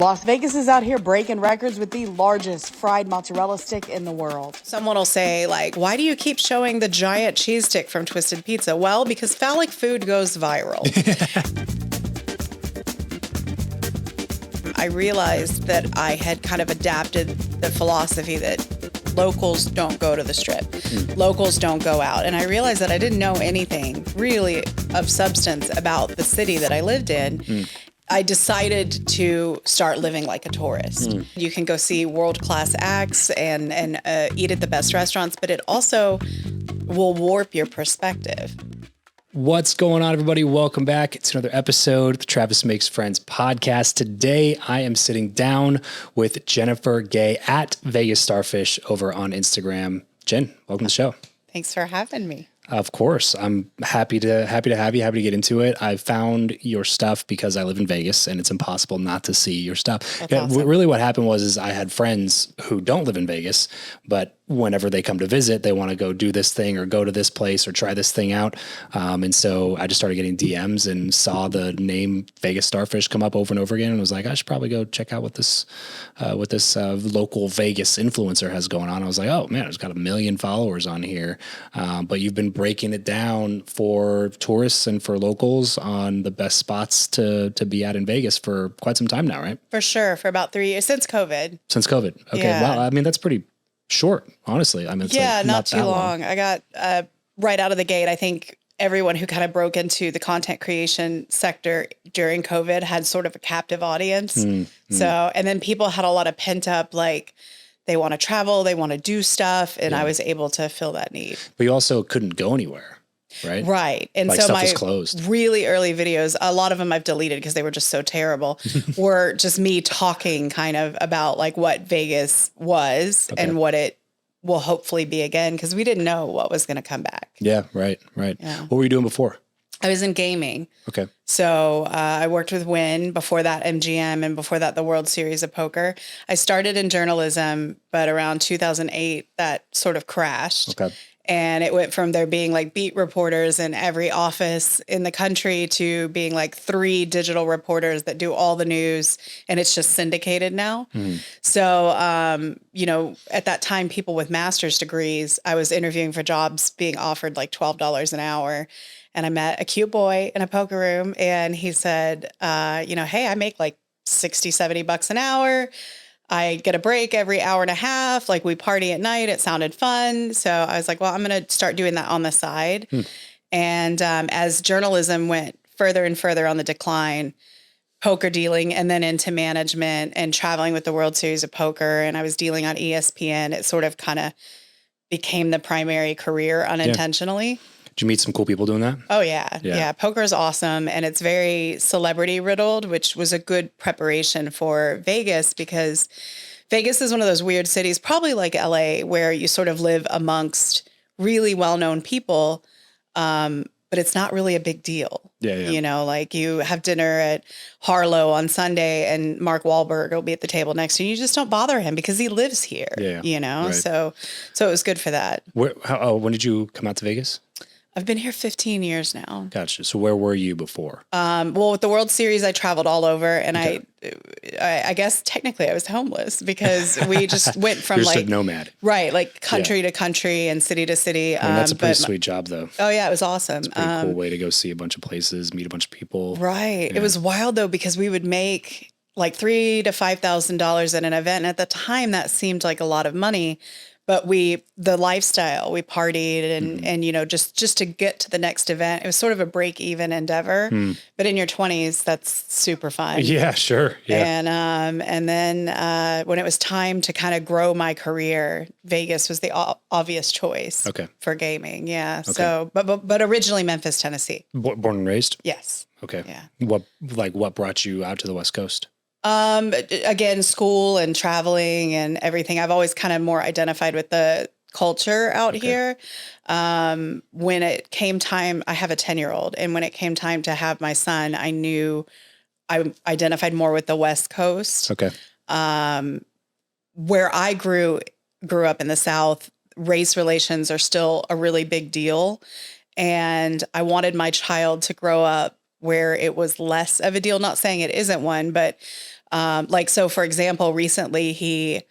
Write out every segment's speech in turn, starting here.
Las Vegas is out here breaking records with the largest fried mozzarella stick in the world. Someone will say, like, why do you keep showing the giant cheese stick from Twisted Pizza? Well, because phallic food goes viral. I realized that I had kind of adapted the philosophy that locals don't go to the strip. Locals don't go out. And I realized that I didn't know anything really of substance about the city that I lived in. I decided to start living like a tourist. You can go see world-class acts and eat at the best restaurants, but it also will warp your perspective. What's going on, everybody? Welcome back. It's another episode of the Travis Makes Friends podcast. Today, I am sitting down with Jennifer Gay at VegasStarfish over on Instagram. Jen, welcome to the show. Thanks for having me. Of course. I'm happy to have you, happy to get into it. I found your stuff because I live in Vegas and it's impossible not to see your stuff. That's awesome. Really what happened was I had friends who don't live in Vegas, but whenever they come to visit, they want to go do this thing or go to this place or try this thing out. And so I just started getting DMs and saw the name VegasStarfish come up over and over again and was like, I should probably go check out what this local Vegas influencer has going on. I was like, oh man, it's got 1 million followers on here. But you've been breaking it down for tourists and for locals on the best spots to be at in Vegas for quite some time now, right? For sure. For about 3 years, since COVID. Since COVID. Okay. Yeah. Wow. I mean, that's pretty short, honestly. I mean, it's not too long. I got right out of the gate. I think everyone who kind of broke into the content creation sector during COVID had sort of a captive audience. So, and then people had a lot of pent up, like they want to travel, they want to do stuff. And I was able to fill that need. But you also couldn't go anywhere. Right. Right. And like so stuff my was closed. Really early videos, a lot of them I've deleted because they were just so terrible, were just me talking kind of about like what Vegas was and what it will hopefully be again, because we didn't know what was going to come back. Yeah. Right. Yeah. What were you doing before? I was in gaming. Okay. So I worked with Win, before that MGM, and before that the World Series of Poker. I started in journalism, but around 2008 that sort of crashed. Okay. And it went from there being like beat reporters in every office in the country to being like 3 digital reporters that do all the news, and it's just syndicated now. So, at that time, people with master's degrees, I was interviewing for jobs being offered like $12 an hour. And I met a cute boy in a poker room, and he said, hey, I make like 60, 70 bucks an hour. I get a break every hour and a half. Like we party at night. It sounded fun. So I was like, well, I'm going to start doing that on the side. And as journalism went further and further on the decline, poker dealing and then into management and traveling with the World Series of Poker, and I was dealing on ESPN, it sort of kind of became the primary career unintentionally. Did you meet some cool people doing that? Oh, yeah. Poker is awesome. And it's very celebrity riddled, which was a good preparation for Vegas, because Vegas is one of those weird cities, probably like LA, where you sort of live amongst really well-known people, but it's not really a big deal. Yeah. Like you have dinner at Harlow on Sunday and Mark Wahlberg will be at the table next to you. You just don't bother him because he lives here, Right. So it was good for that. When did you come out to Vegas? I've been here 15 years now. Gotcha. So where were you before? Well, with the World Series, I traveled all over, and I guess technically I was homeless because we just went from You're like just a nomad, right? Like country to country and city to city. I mean, that's a pretty sweet job, though. Oh yeah, it was awesome. It's a pretty cool way to go see a bunch of places, meet a bunch of people. Right. Yeah. It was wild though, because we would make like $3,000 to $5,000 at an event, and at the time that seemed like a lot of money. But the lifestyle, we partied and just to get to the next event, it was sort of a break even endeavor. But in your 20s, that's super fun. Yeah, sure. Yeah. And then when it was time to kind of grow my career, Vegas was the obvious choice for gaming. Yeah. Okay. So, but originally Memphis, Tennessee. Born and raised? Yes. Okay. Yeah. What brought you out to the West Coast? Again, school and traveling and everything. I've always kind of more identified with the culture out here. When it came time, I have a 10-year-old, and when it came time to have my son, I knew I identified more with the West Coast. Okay. Where I grew up in the South, race relations are still a really big deal. And I wanted my child to grow up where it was less of a deal. Not saying it isn't one, but Like, so for example, recently he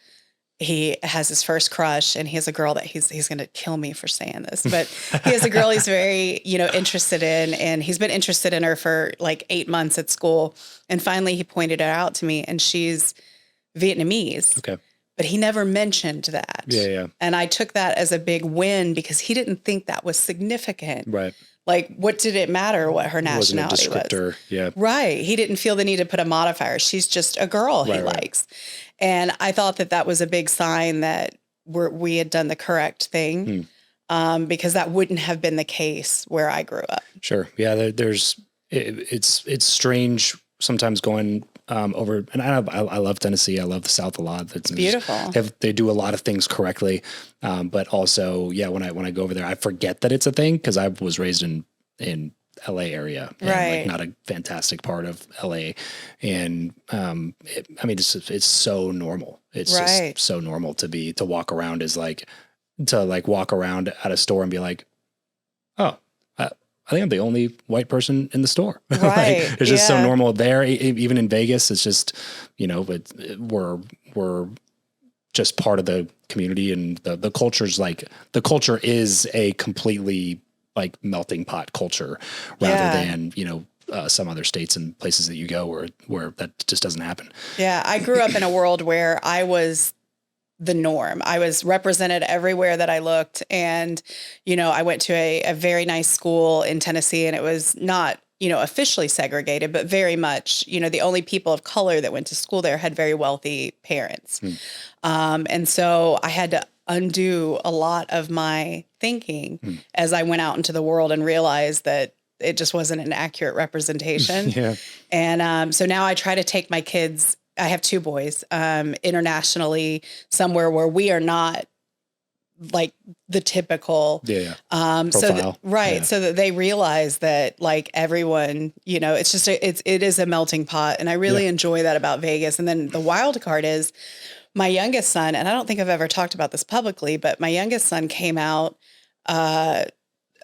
has his first crush, and he has a girl that he's going to kill me for saying this, but he has a girl he's very, interested in, and he's been interested in her for like 8 months at school. And finally he pointed her out to me, and she's Vietnamese. Okay. But he never mentioned that. Yeah. And I took that as a big win because he didn't think that was significant. Right. Like, what did it matter what her nationality wasn't a descriptor. was? Yeah. Right. He didn't feel the need to put a modifier. She's just a girl he likes. And I thought that was a big sign that we had done the correct thing, because that wouldn't have been the case where I grew up. Sure. Yeah. It's strange sometimes going over, and I love Tennessee. I love the South a lot. It's beautiful. They do a lot of things correctly. But also, yeah, when I go over there, I forget that it's a thing because I was raised in LA area, and like not a fantastic part of LA. And, it's so normal. It's just so normal to walk around walk around at a store and be like, oh, I think I'm the only white person in the store. Right. It's just so normal there. Even in Vegas, it's just, but we're just part of the community, and the culture is a completely like melting pot culture rather than, some other states and places that you go where that just doesn't happen. Yeah. I grew up in a world where I was the norm. I was represented everywhere that I looked. And, I went to a very nice school in Tennessee, and it was not, officially segregated, but very much, the only people of color that went to school there had very wealthy parents. And so I had to undo a lot of my thinking as I went out into the world and realized that it just wasn't an accurate representation. Yeah. And so now I try to take my kids, I have 2 boys, internationally, somewhere where we are not like the typical, profile. so that they realize that like everyone, it's just, it is a melting pot. And I really enjoy that about Vegas. And then the wild card is my youngest son, and I don't think I've ever talked about this publicly, but my youngest son came out,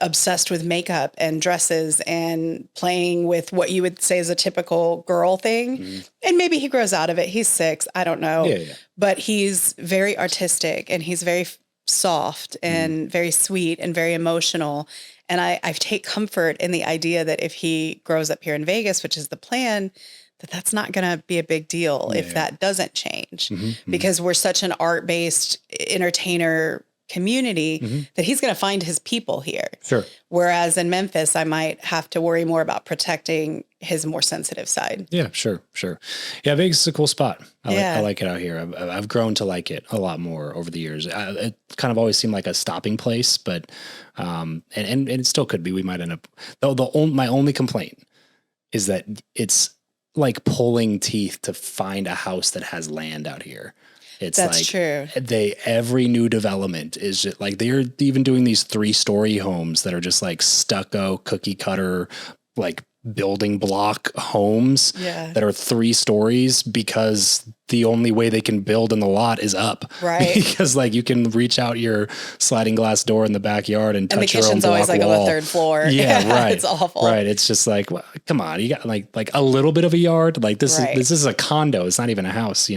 obsessed with makeup and dresses and playing with what you would say is a typical girl thing. And maybe he grows out of it. He's 6. I don't know, but he's very artistic, and he's very soft and very sweet and very emotional. And I take comfort in the idea that if he grows up here in Vegas, which is the plan, that's not going to be a big deal if that doesn't change, because we're such an art-based entertainer community that he's going to find his people here. Sure. Whereas in Memphis, I might have to worry more about protecting his more sensitive side. Yeah, sure. Yeah, Vegas is a cool spot. I like it out here. I've grown to like it a lot more over the years. It kind of always seemed like a stopping place, but and it still could be. We might end up. Though my only complaint is that it's like pulling teeth to find a house that has land out here. That's true. Every new development is just like, they're even doing these 3-story homes that are just like stucco, cookie cutter, like building block homes that are 3 stories because the only way they can build in the lot is up. Right. Because like you can reach out your sliding glass door in the backyard and touch your own block wall. And the kitchen's always like on the 3rd floor. Yeah, right. It's awful. Right. It's just like, well, come on, you got like a little bit of a yard. Like this is a condo. It's not even a house,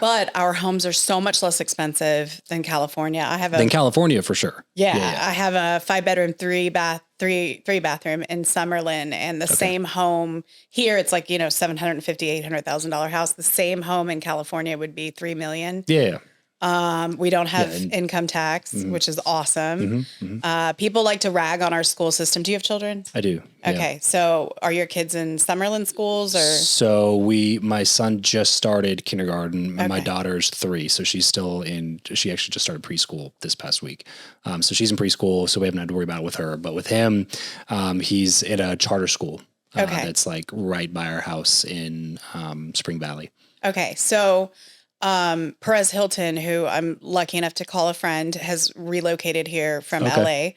But our homes are so much less expensive than California. Than California for sure. Yeah. I have a 5-bedroom, 3-bathroom in Summerlin, and the same home here. It's like, $750,000, $800,000 house. The same home in California would be $3 million. Yeah. We don't have income tax, which is awesome. People like to rag on our school system. Do you have children? I do. Okay. So are your kids in Summerlin schools or? So my son just started kindergarten and my daughter's 3. So she actually just started preschool this past week. So she's in preschool, so we haven't had to worry about it with her, but with him, he's at a charter school. That's like right by our house in, Spring Valley. Okay. So, Perez Hilton, who I'm lucky enough to call a friend, has relocated here from LA,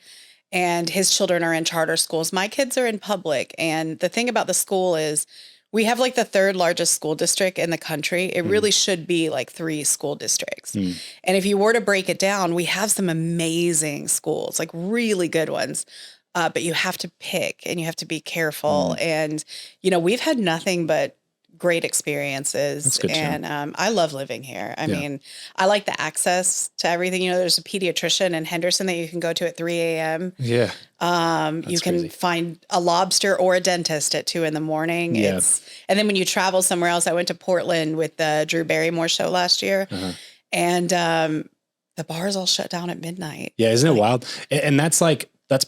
and his children are in charter schools. My kids are in public. And the thing about the school is we have like the 3rd largest school district in the country. It really should be like 3 school districts. And if you were to break it down, we have some amazing schools, like really good ones. But you have to pick and you have to be careful. And, we've had nothing but great experiences. That's good, And I love living here. I mean, I like the access to everything. You know, there's a pediatrician in Henderson that you can go to at 3 a.m. Yeah. You can crazy. find a lobster or a dentist at 2 a.m. Yeah. And then when you travel somewhere else, I went to Portland with the Drew Barrymore show last year, and the bars all shut down at midnight. Yeah. Isn't it wild? And that's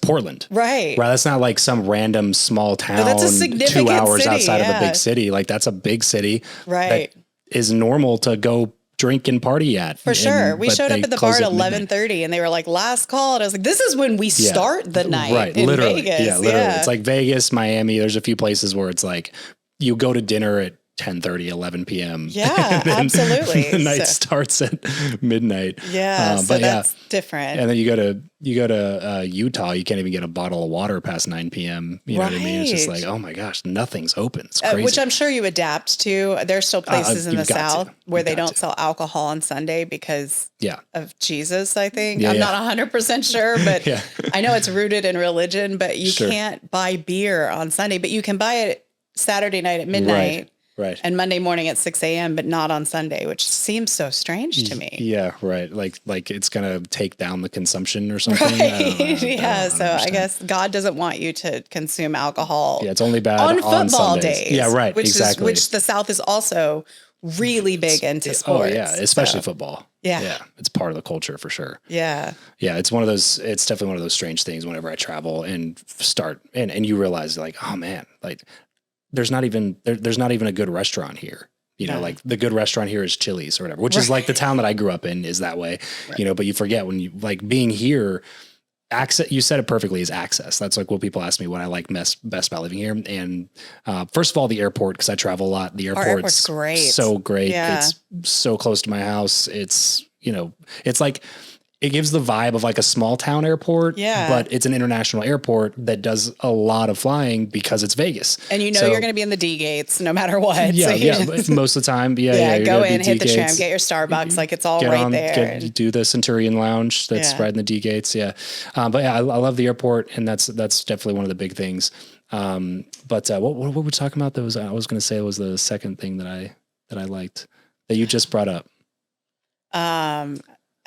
Portland. Right. Right. That's not like some random small town, that's a significant 2 hours city, outside of a yeah. big city. Like that's a big city. Right. That is normal to go drink and party at. For sure. We showed up at the bar at midnight. 11:30 and they were like, last call. And I was like, this is when we start the night Right. in Literally. Vegas. Yeah. Literally. It's like Vegas, Miami. There's a few places where it's like you go to dinner at 10:30, 11 p.m. Yeah, absolutely. The night starts at midnight. Yeah. So but that's different. And then you go to Utah, you can't even get a bottle of water past 9 p.m. You know what I mean? It's just like, oh my gosh, nothing's open. It's crazy. Which I'm sure you adapt to. There's still places in the you've got South to. where You've they got don't to. sell alcohol on Sunday because Yeah. of Jesus, I think. Yeah, I'm yeah. not 100% sure, but Yeah. I know it's rooted in religion, but you Sure. can't buy beer on Sunday, but you can buy it Saturday night at midnight. Right. And Monday morning at 6 a.m., but not on Sunday, which seems so strange to me. Yeah, right. Like it's gonna take down the consumption or something. Right. I don't know. Yeah. So I understand. guess God doesn't want you to consume alcohol. Yeah, it's only bad on on football Sundays. days. Yeah, right. Exactly. Which the South is also really big into sports. Oh yeah, especially so. football. Yeah. Yeah, it's part of the culture for sure. Yeah. Yeah, it's definitely one of those strange things whenever I travel and start and you realize like, oh man, like there's not even a good restaurant here. You know, like the good restaurant here is Chili's or whatever, which is like the town that I grew up in is that way, you know, but you forget when you like being here, access, you said it perfectly, is access. That's like what people ask me what I like best about living here. And first of all, the airport, because I travel a lot. The airport's great. So great. Yeah. It's so close to my house. It's, you know, it's like, it gives the vibe of like a small town airport, but it's an international airport that does a lot of flying because it's Vegas. And you know you're going to be in the D gates no matter what. Yeah, so most of the time. Yeah, go in, hit the tram, get your Starbucks, like it's all right there. Do the Centurion Lounge that's right in the D gates. Yeah, but yeah, I love the airport, and that's definitely one of the big things. But what were we talking about? That was I was going to say it was the second thing that I liked that you just brought up.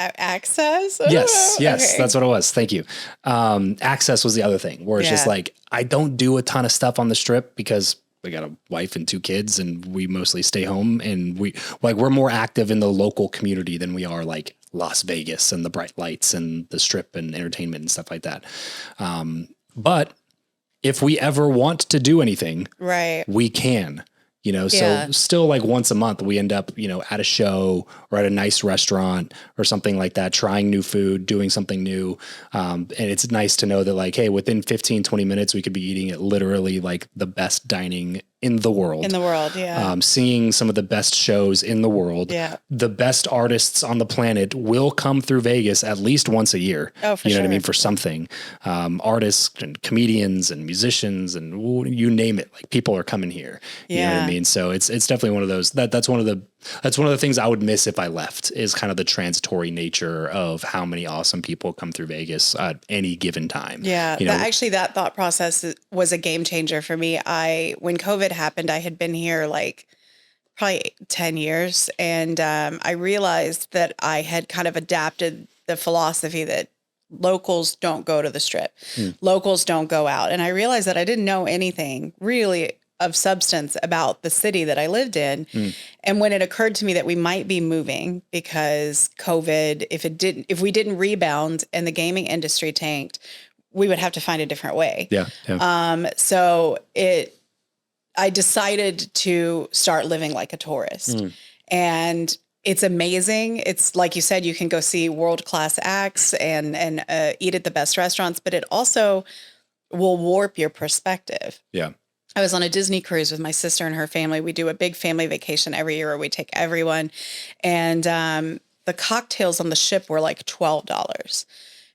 Access? Yes, Okay. that's what it was. Thank you. Access was the other thing where it's just like, I don't do a ton of stuff on the strip because we got a wife and 2 kids and we mostly stay home and we're more active in the local community than we are like Las Vegas and the bright lights and the strip and entertainment and stuff like that. But if we ever want to do anything, we can. You know, so still like once a month we end up, you know, at a show or at a nice restaurant or something like that, trying new food, doing something new. And it's nice to know that like, hey, within 15, 20 minutes, we could be eating at literally like the best dining in the world. Seeing some of the best shows in the world. The best artists on the planet will come through Vegas at least once a year. Oh, for you know sure. what I mean? For something. Artists and comedians and musicians and you name it, like people are coming here. You know what I mean? So it's definitely one of those that's one of the things I would miss if I left is kind of the transitory nature of how many awesome people come through Vegas at any given time. Yeah. You know? That thought process was a game changer for me. When COVID happened, I had been here like probably 10 years. And I realized that I had kind of adapted the philosophy that locals don't go to the strip. Locals don't go out. And I realized that I didn't know anything really of substance about the city that I lived in. And when it occurred to me that we might be moving because COVID, if we didn't rebound and the gaming industry tanked, we would have to find a different way. So I decided to start living like a tourist. And it's amazing. It's like you said, you can go see world-class acts and eat at the best restaurants, but it also will warp your perspective. Yeah. I was on a Disney cruise with my sister and her family. We do a big family vacation every year where we take everyone. And the cocktails on the ship were like $12.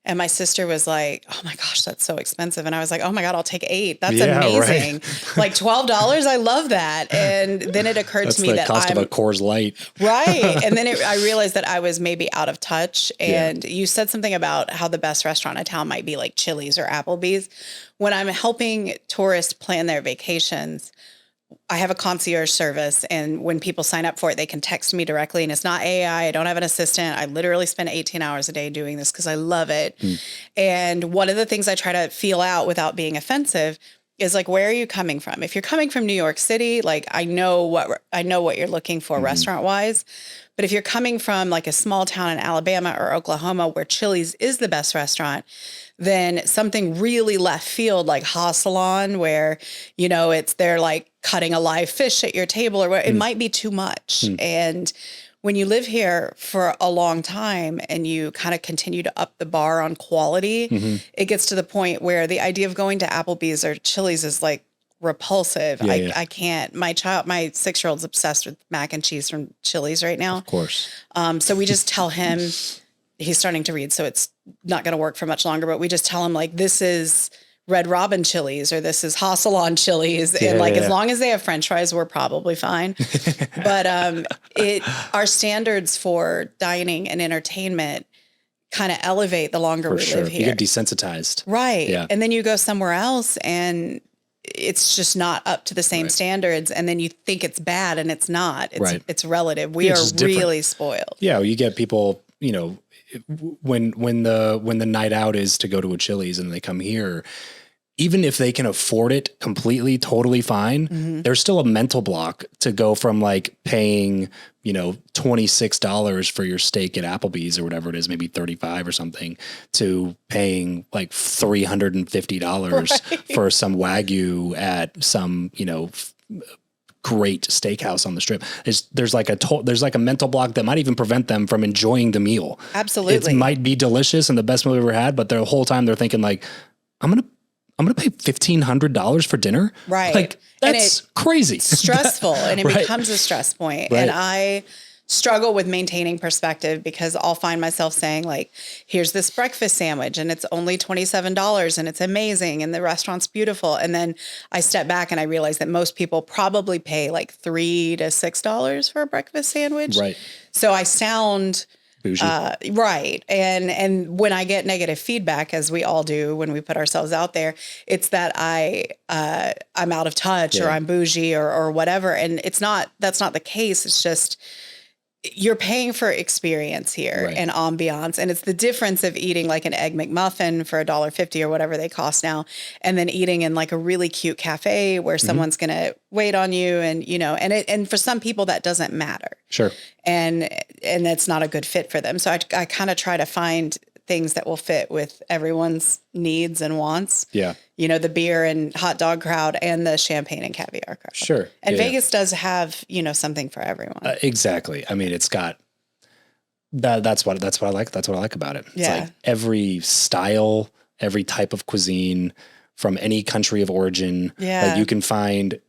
And my sister was like, oh my gosh, that's so expensive. And I was like, oh my God, I'll take 8. That's amazing. Right. Like $12. I love that. And then it occurred to me that that's the cost of a Coors Light. Right. And then I realized that I was maybe out of touch. And you said something about how the best restaurant in town might be like Chili's or Applebee's. When I'm helping tourists plan their vacations, I have a concierge service, and when people sign up for it, they can text me directly, and it's not AI. I don't have an assistant. I literally spend 18 hours a day doing this because I love it. And one of the things I try to feel out without being offensive is like, where are you coming from? If you're coming from New York City, like I know what you're looking for restaurant wise. But if you're coming from like a small town in Alabama or Oklahoma where Chili's is the best restaurant, then something really left field like Ha Salon, where, you know, they're like cutting a live fish at your table, or it might be too much. And when you live here for a long time and you kind of continue to up the bar on quality, it gets to the point where the idea of going to Applebee's or Chili's is like repulsive. I can't. My 6-year-old's obsessed with mac and cheese from Chili's right now. Of course. So we just tell him, he's starting to read, so it's not going to work for much longer, but we just tell him like, this is Red Robin Chili's or this is Ha Salon Chili's. And like, as long as they have French fries, we're probably fine. But our standards for dining and entertainment kind of elevate the longer we live here. You get desensitized. Right. Yeah. And then you go somewhere else and it's just not up to the same standards. And then you think it's bad and it's not. It's relative. We are really spoiled. Yeah. You get people, you know, when the night out is to go to a Chili's and they come here, even if they can afford it completely, totally fine, there's still a mental block to go from like paying, you know, $26 for your steak at Applebee's or whatever it is, maybe 35 or something, to paying like $350 for some Wagyu at some, you know, great steakhouse on the Strip. There's like a mental block that might even prevent them from enjoying the meal. Absolutely. It might be delicious and the best meal we've ever had, but the whole time they're thinking like, I'm going to pay $1,500 for dinner. Right. Like that's crazy. Stressful. And it becomes a stress point. Right. And I struggle with maintaining perspective because I'll find myself saying like, here's this breakfast sandwich and it's only $27 and it's amazing and the restaurant's beautiful. And then I step back and I realize that most people probably pay like $3 to $6 for a breakfast sandwich. Right. So I sound bougie. Right. And when I get negative feedback, as we all do when we put ourselves out there, it's that I'm out of touch or I'm bougie or whatever. And that's not the case. It's just, you're paying for experience here and ambiance. And it's the difference of eating like an Egg McMuffin for $1.50 or whatever they cost now, and then eating in like a really cute cafe where someone's going to wait on you. And, you know, and for some people that doesn't matter. Sure. And that's not a good fit for them. So I kind of try to find things that will fit with everyone's needs and wants. Yeah. You know, the beer and hot dog crowd and the champagne and caviar crowd. Sure. And Vegas does have, you know, something for everyone. Exactly. I mean, it's got that's what I like. That's what I like about it. It's like every style, every type of cuisine from any country of origin. Yeah. Like you can find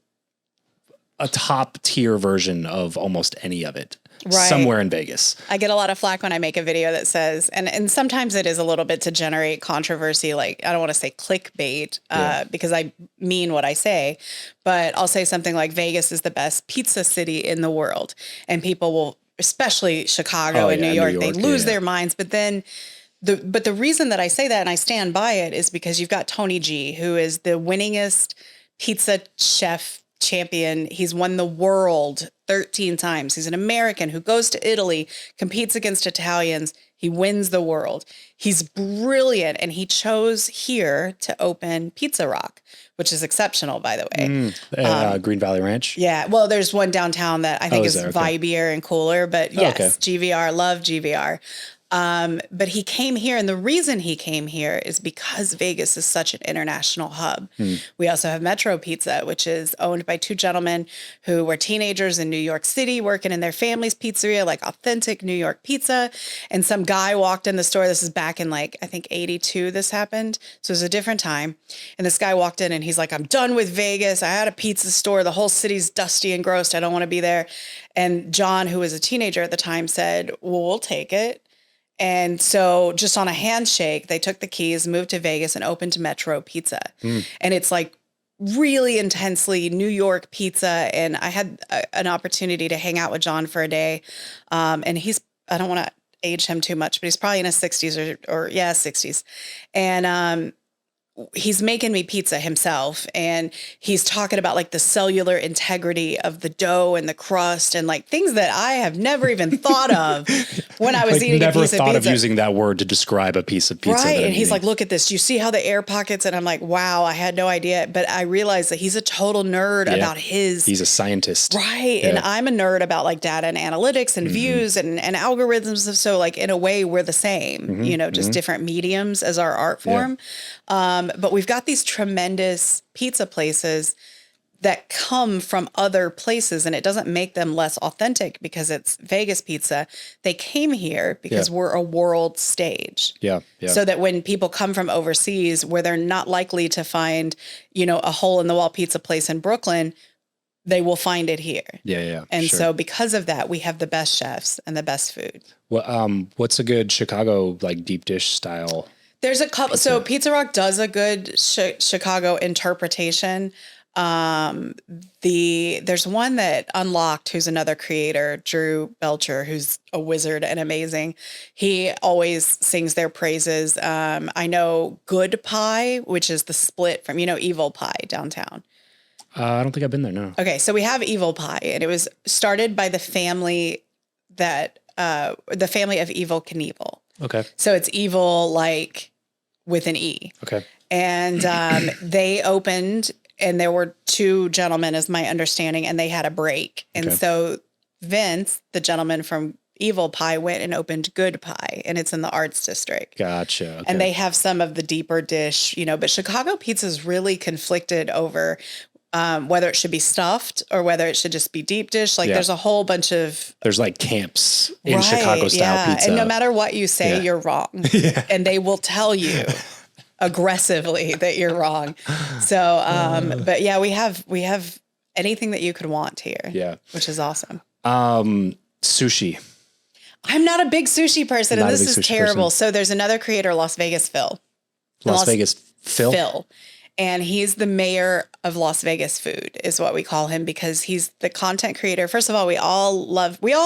a top tier version of almost any of it. Somewhere in Vegas. I get a lot of flack when I make a video that says, and sometimes it is a little bit to generate controversy. Like, I don't want to say clickbait because I mean what I say, but I'll say something like Vegas is the best pizza city in the world. And people will, especially Chicago and New York, they lose their minds. But then the reason that I say that and I stand by it is because you've got Tony G, who is the winningest pizza chef champion. He's won the world 13 times. He's an American who goes to Italy, competes against Italians. He wins the world. He's brilliant. And he chose here to open Pizza Rock, which is exceptional, by the way. Green Valley Ranch. Yeah. Well, there's one downtown that I think is vibier and cooler, but yes, GVR, love GVR. But he came here, and the reason he came here is because Vegas is such an international hub. We also have Metro Pizza, which is owned by two gentlemen who were teenagers in New York City working in their family's pizzeria, like authentic New York pizza. And some guy walked in the store. This is back in like, I think 82 this happened. So it was a different time. And this guy walked in and he's like, I'm done with Vegas. I had a pizza store. The whole city's dusty and gross. I don't want to be there. And John, who was a teenager at the time, said, well, we'll take it. And so just on a handshake, they took the keys, moved to Vegas and opened Metro Pizza. And it's like really intensely New York pizza. And I had an opportunity to hang out with John for a day. And I don't want to age him too much, but he's probably in his 60s or 60s. And he's making me pizza himself, and he's talking about like the cellular integrity of the dough and the crust and like things that I have never even thought of when I was Like eating a never piece of thought pizza. of using that word to describe a piece of pizza. Right. that I'm And he's eating. like, look at this. Do you see how the air pockets? And I'm like, wow, I had no idea. But I realized that he's a total nerd about his. He's a scientist. Right. Yeah. And I'm a nerd about like data and analytics and views and algorithms. So like in a way we're the same, you know, just different mediums as our art form. But we've got these tremendous pizza places that come from other places, and it doesn't make them less authentic because it's Vegas pizza. They came here because we're a world stage. Yeah. Yeah. So that when people come from overseas where they're not likely to find, you know, a hole in the wall pizza place in Brooklyn, they will find it here. Yeah. Yeah. And sure. so because of that, we have the best chefs and the best food. Well, what's a good Chicago like deep dish style? There's a couple. So Pizza Rock does a good Chicago interpretation. There's one that Unlocked, who's another creator, Drew Belcher, who's a wizard and amazing. He always sings their praises. I know Good Pie, which is the split from, you know, Evil Pie downtown. I don't think I've been there. No. Okay. So we have Evil Pie, and it was started by the family that, the family of Evil Knievel. Okay. So it's evil, like with an E. Okay. And they opened, and there were two gentlemen, is my understanding, and they had a break. And so Vince, the gentleman from Evil Pie, went and opened Good Pie, and it's in the Arts District. Gotcha. Okay. And they have some of the deeper dish, you know, but Chicago pizza is really conflicted over whether it should be stuffed or whether it should just be deep dish. Like there's a whole bunch of... There's like camps in Chicago style pizza. And no matter what you say, you're wrong. And they will tell you aggressively that you're wrong. So, but yeah, we have anything that you could want here. Yeah. Which is awesome. Sushi. I'm not a big sushi person, and Not a this big is sushi terrible. person. So there's another creator, Las Vegas Phil. Las Vegas Phil. Phil. And he's the mayor of Las Vegas food, is what we call him, because he's the content creator. First of all, we all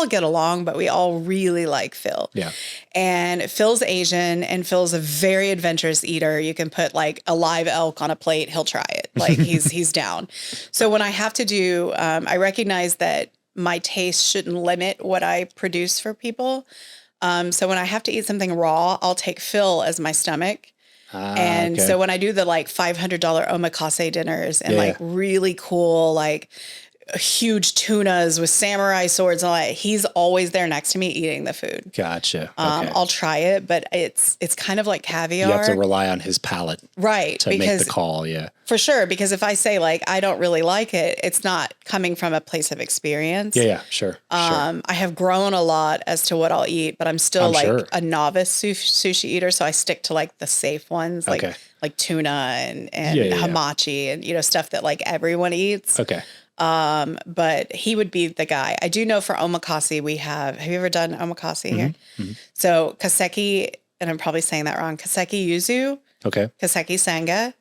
get along, but we all really like Phil. Yeah. And Phil's Asian, and Phil's a very adventurous eater. You can put like a live elk on a plate, he'll try it. Like he's down. So when I have to do, I recognize that my taste shouldn't limit what I produce for people. So when I have to eat something raw, I'll take Phil as my stomach. So when I do the like $500 omakase dinners and like really cool, like huge tunas with samurai swords and all that, he's always there next to me eating the food. Gotcha. Okay. I'll try it, but it's kind of like caviar. You have to rely on his palate. Right. To make the call. Yeah. For sure. Because if I say like, I don't really like it, it's not coming from a place of experience. Yeah. Sure. I have grown a lot as to what I'll eat, but I'm still a novice sushi eater. So I stick to like the safe ones, like tuna and hamachi and, you know, stuff that like everyone eats. Okay. But he would be the guy. I do know for omakase have you ever done omakase here? Mm-hmm. So kaseki, and I'm probably saying that wrong, kaseki yuzu. Okay. Kaseki sanga.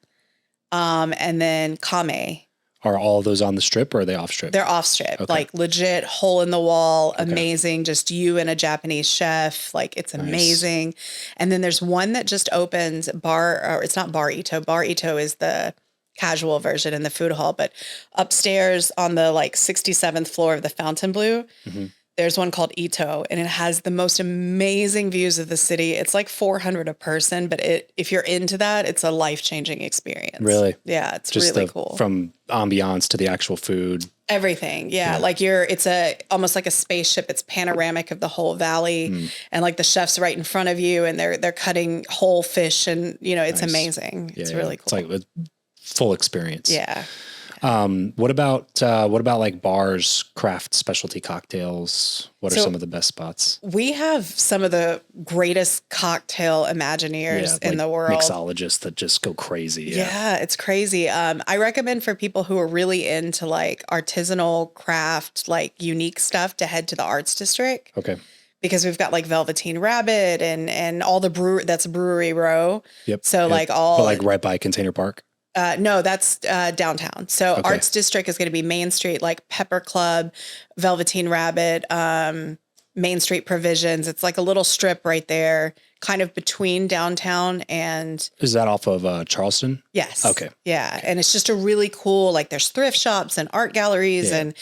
And then kame. Are all those on the strip or are they off strip? They're off strip, like legit hole in the wall, amazing. Just you and a Japanese chef. Like it's amazing. And then there's one that just opened it's not Bar Ito. Bar Ito is the casual version in the food hall, but upstairs on the like 67th floor of the Fontainebleau, there's one called Ito, and it has the most amazing views of the city. It's like $400 a person, but if you're into that, it's a life-changing experience. Really? Yeah, it's just really cool. From ambiance to the actual food. Everything. Yeah. Like it's almost like a spaceship. It's panoramic of the whole valley, and like the chef's right in front of you, and they're cutting whole fish, and you know, it's amazing. It's really cool. It's like a full experience. Yeah. What about like bars, craft specialty cocktails? What are some of the best spots? We have some of the greatest cocktail imagineers in the world. Mixologists that just go crazy. Yeah, it's crazy. I recommend for people who are really into like artisanal craft, like unique stuff, to head to the Arts District. Okay. Because we've got like Velveteen Rabbit and all the that's Brewery Row. Yep. So but like right by Container Park. No, that's downtown. So Arts District is going to be Main Street, like Pepper Club, Velveteen Rabbit, Main Street Provisions. It's like a little strip right there, kind of between downtown and. Is that off of Charleston? Yes. Okay. Yeah. And it's just a really cool, like there's thrift shops and art galleries and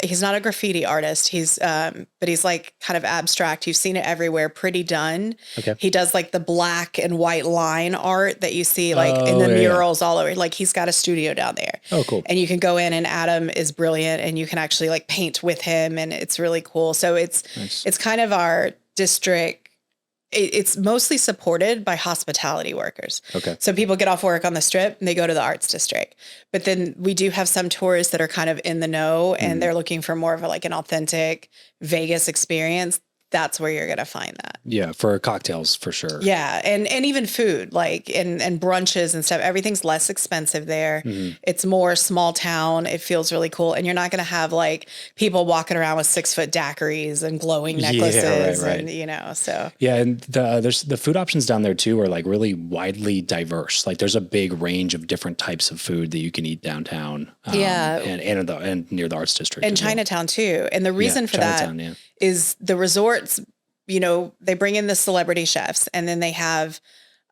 he's not a graffiti artist. But he's like kind of abstract. You've seen it everywhere. Pretty done. Okay. He does like the black and white line art that you see like in the murals all over. Like he's got a studio down there. Oh, cool. And you can go in and Adam is brilliant and you can actually like paint with him and it's really cool. So it's kind of our district. It's mostly supported by hospitality workers. Okay. So people get off work on the strip and they go to the arts district. But then we do have some tourists that are kind of in the know and they're looking for more of like an authentic Vegas experience. That's where you're going to find that. Yeah. For cocktails, for sure. Yeah. And even food, like, and brunches and stuff, everything's less expensive there. It's more small town. It feels really cool. And you're not going to have like people walking around with 6-foot daiquiris and glowing necklaces right. and, you know, so. Yeah. And there's the food options down there too are like really widely diverse. Like there's a big range of different types of food that you can eat downtown. And near the arts district. And Chinatown too. And the reason for Chinatown, that is the resorts, you know, they bring in the celebrity chefs and then they have,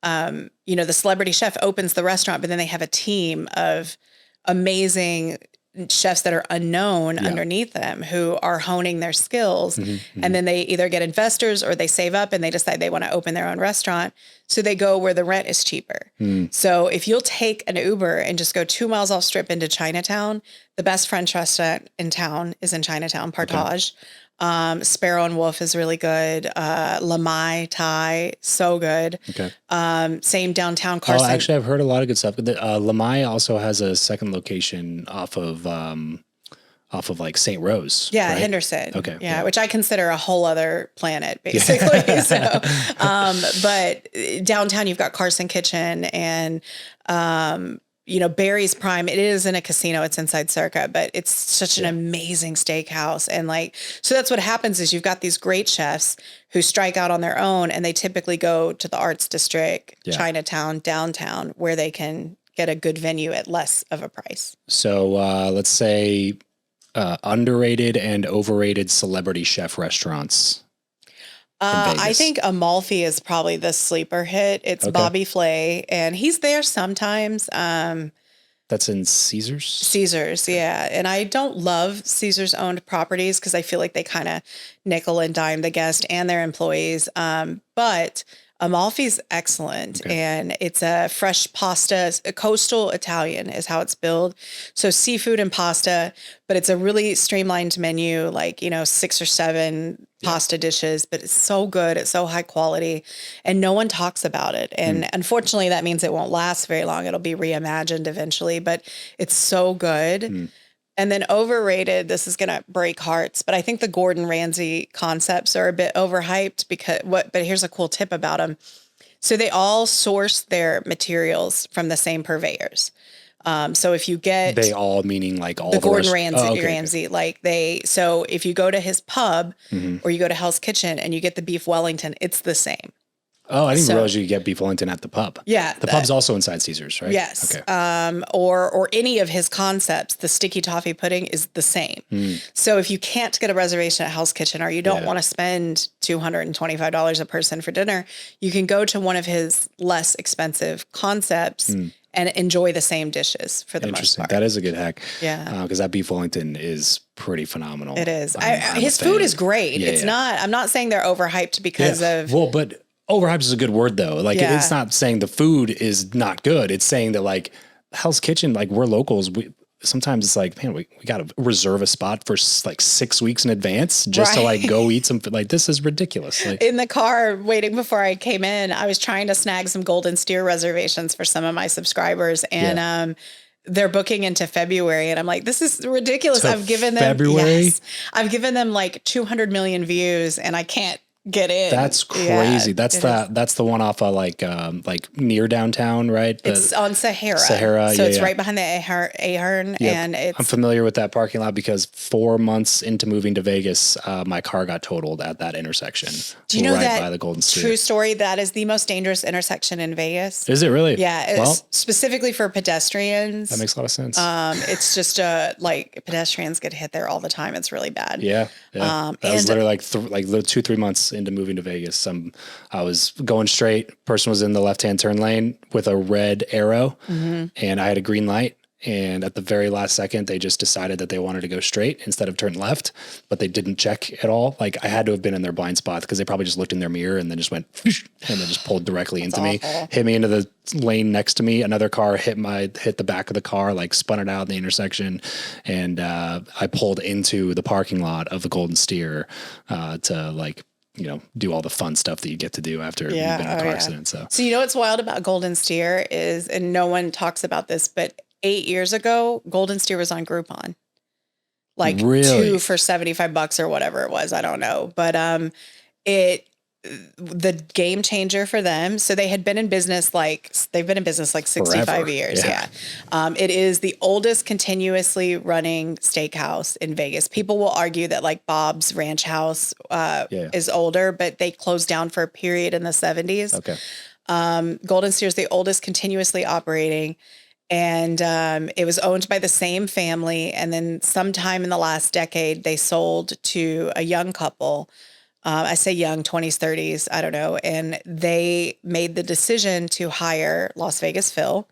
you know, the celebrity chef opens the restaurant, but then they have a team of amazing chefs that are unknown underneath them who are honing their skills. And then they either get investors or they save up and they decide they want to open their own restaurant. So they go where the rent is cheaper. So if you'll take an Uber and just go 2 miles off strip into Chinatown, the best French restaurant in town is in Chinatown, Partage. Sparrow and Wolf is really good. La Mai Thai, so good. Okay. Same downtown Carson. Oh, actually, I've heard a lot of good stuff. La Mai also has a second location off of like St. Rose. Yeah, right? Henderson. Okay. Yeah, which I consider a whole other planet, basically. So, but downtown you've got Carson Kitchen and, you know, Barry's Prime. It isn't a casino. It's inside Circa, but it's such an amazing steakhouse. And like, so that's what happens is you've got these great chefs who strike out on their own and they typically go to the arts district, Chinatown, downtown, where they can get a good venue at less of a price. So let's say underrated and overrated celebrity chef restaurants. I think Amalfi is probably the sleeper hit. It's Bobby Flay, and he's there sometimes. That's in Caesars? Caesars, yeah. And I don't love Caesars owned properties because I feel like they kind of nickel and dime the guest and their employees. But Amalfi's excellent, and it's a fresh pasta, a coastal Italian is how it's billed. So seafood and pasta, but it's a really streamlined menu, like, you know, 6 or 7 pasta dishes, but it's so good. It's so high quality and no one talks about it. And unfortunately that means it won't last very long. It'll be reimagined eventually, but it's so good. And then overrated, this is going to break hearts, but I think the Gordon Ramsay concepts are a bit overhyped but here's a cool tip about them. So they all source their materials from the same purveyors. So if you get they all meaning like all the Gordon Ramsay, Ramsay, like so if you go to his pub or you go to Hell's Kitchen and you get the beef Wellington, it's the same. Oh, I didn't realize you could get beef Wellington at the pub. Yeah. The pub's also inside Caesars, right? Yes. Okay. Or any of his concepts, the sticky toffee pudding is the same. So if you can't get a reservation at Hell's Kitchen or you don't want to spend $225 a person for dinner, you can go to one of his less expensive concepts and enjoy the same dishes for the most part. That is a good hack. Yeah. Because that beef Wellington is pretty phenomenal. It is. His food is great. I'm not saying they're overhyped because of. Well, but overhyped is a good word though. Like it's not saying the food is not good. It's saying that like Hell's Kitchen, like we're locals. Sometimes it's like, man, we got to reserve a spot for like 6 weeks in advance just to like go eat some, like this is ridiculous. Like, in the car waiting before I came in, I was trying to snag some Golden Steer reservations for some of my subscribers and, they're booking into February and I'm like, this is ridiculous. I've given them, I've given them like 200 million views and I can't get in. That's crazy. That's the one off of like near downtown, right? It's on Sahara. So it's right behind the Ahern. Yep. And I'm familiar with that parking lot because 4 months into moving to Vegas, my car got totaled at that intersection. Do you know that by the Golden Steer. True story? That is the most dangerous intersection in Vegas. Is it really? Yeah. It's specifically for pedestrians. That makes a lot of sense. It's just like pedestrians get hit there all the time. It's really bad. Yeah. That was literally like 2-3 months into moving to Vegas. I was going straight. Person was in the left-hand turn lane with a red arrow, and I had a green light. And at the very last second, they just decided that they wanted to go straight instead of turn left, but they didn't check at all. Like I had to have been in their blind spot because they probably just looked in their mirror and then just went and then just pulled directly into me, hit me into the lane next to me. Another car hit the back of the car, like spun it out in the intersection. And I pulled into the parking lot of the Golden Steer to do all the fun stuff that you get to do after you've been in a car accident. So you know what's wild about Golden Steer is, and no one talks about this, but 8 years ago, Golden Steer was on Groupon. Like really? 2 for $75 or whatever it was. I don't know. But the game changer for them. So they had been in business they've been in business like 65 forever. years. Yeah. It is the oldest continuously running steakhouse in Vegas. People will argue that like Bob's Ranch House is older, but they closed down for a period in the 70s. Okay. Golden Steer is the oldest continuously operating. And it was owned by the same family. And then sometime in the last decade, they sold to a young couple. I say young, 20s, 30s, I don't know. And they made the decision to hire Las Vegas Phil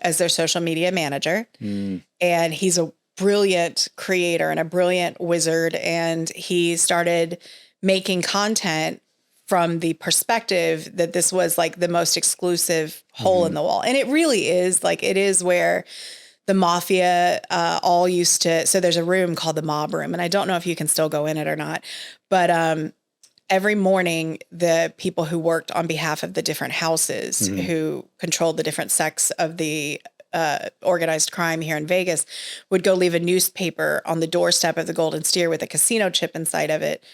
as their social media manager. And he's a brilliant creator and a brilliant wizard. And he started making content from the perspective that this was like the most exclusive hole in the wall. And it really is. Like it is where the mafia all used to, so there's a room called the mob room, and I don't know if you can still go in it or not, but every morning the people who worked on behalf of the different houses who controlled the different sects of the organized crime here in Vegas would go leave a newspaper on the doorstep of the Golden Steer with a casino chip inside of it,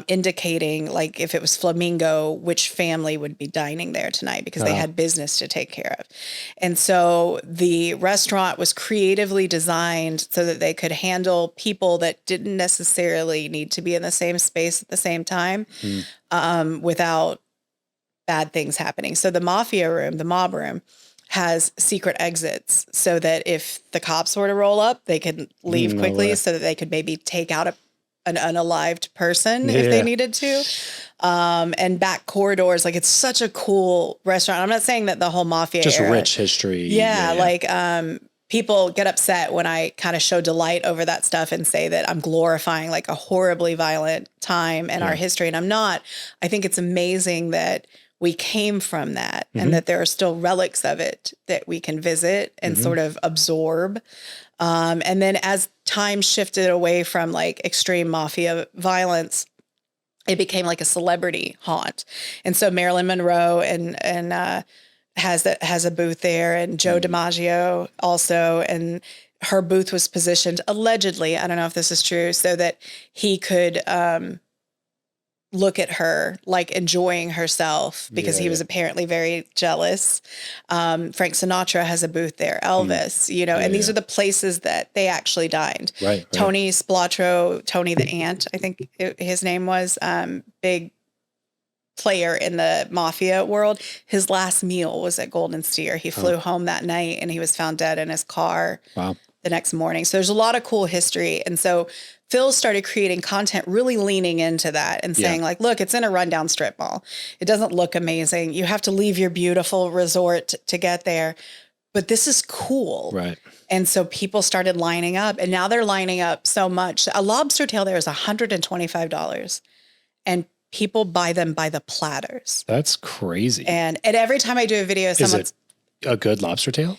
indicating like if it was Flamingo, which family would be dining there tonight because they had business to take care of. And so the restaurant was creatively designed so that they could handle people that didn't necessarily need to be in the same space at the same time without bad things happening. So the mafia room, the mob room, has secret exits so that if the cops were to roll up, they could leave quickly so that they could maybe take out an unalived person if they needed to. And back corridors, like it's such a cool restaurant. I'm not saying that the whole mafia just era, rich history. Like people get upset when I kind of show delight over that stuff and say that I'm glorifying like a horribly violent time in our history. And I'm not. I think it's amazing that we came from that and that there are still relics of it that we can visit and sort of absorb. And then as time shifted away from like extreme mafia violence, it became like a celebrity haunt. And so Marilyn Monroe has a booth there, and Joe DiMaggio also, and her booth was positioned allegedly, I don't know if this is true, so that he could look at her like enjoying herself because he was apparently very jealous. Frank Sinatra has a booth there, Elvis, and these are the places that they actually dined. Right. Tony Spilotro, Tony the Ant, I think his name was, big player in the mafia world. His last meal was at Golden Steer. He flew home that night and he was found dead in his car the next morning. So there's a lot of cool history. And so Phil started creating content really leaning into that and saying like, look, it's in a rundown strip mall. It doesn't look amazing. You have to leave your beautiful resort to get there. But this is cool. Right. And so people started lining up, and now they're lining up so much. A lobster tail there is $125, and people buy them by the platters. That's crazy. And every time I do a video, someone's... Is it a good lobster tail?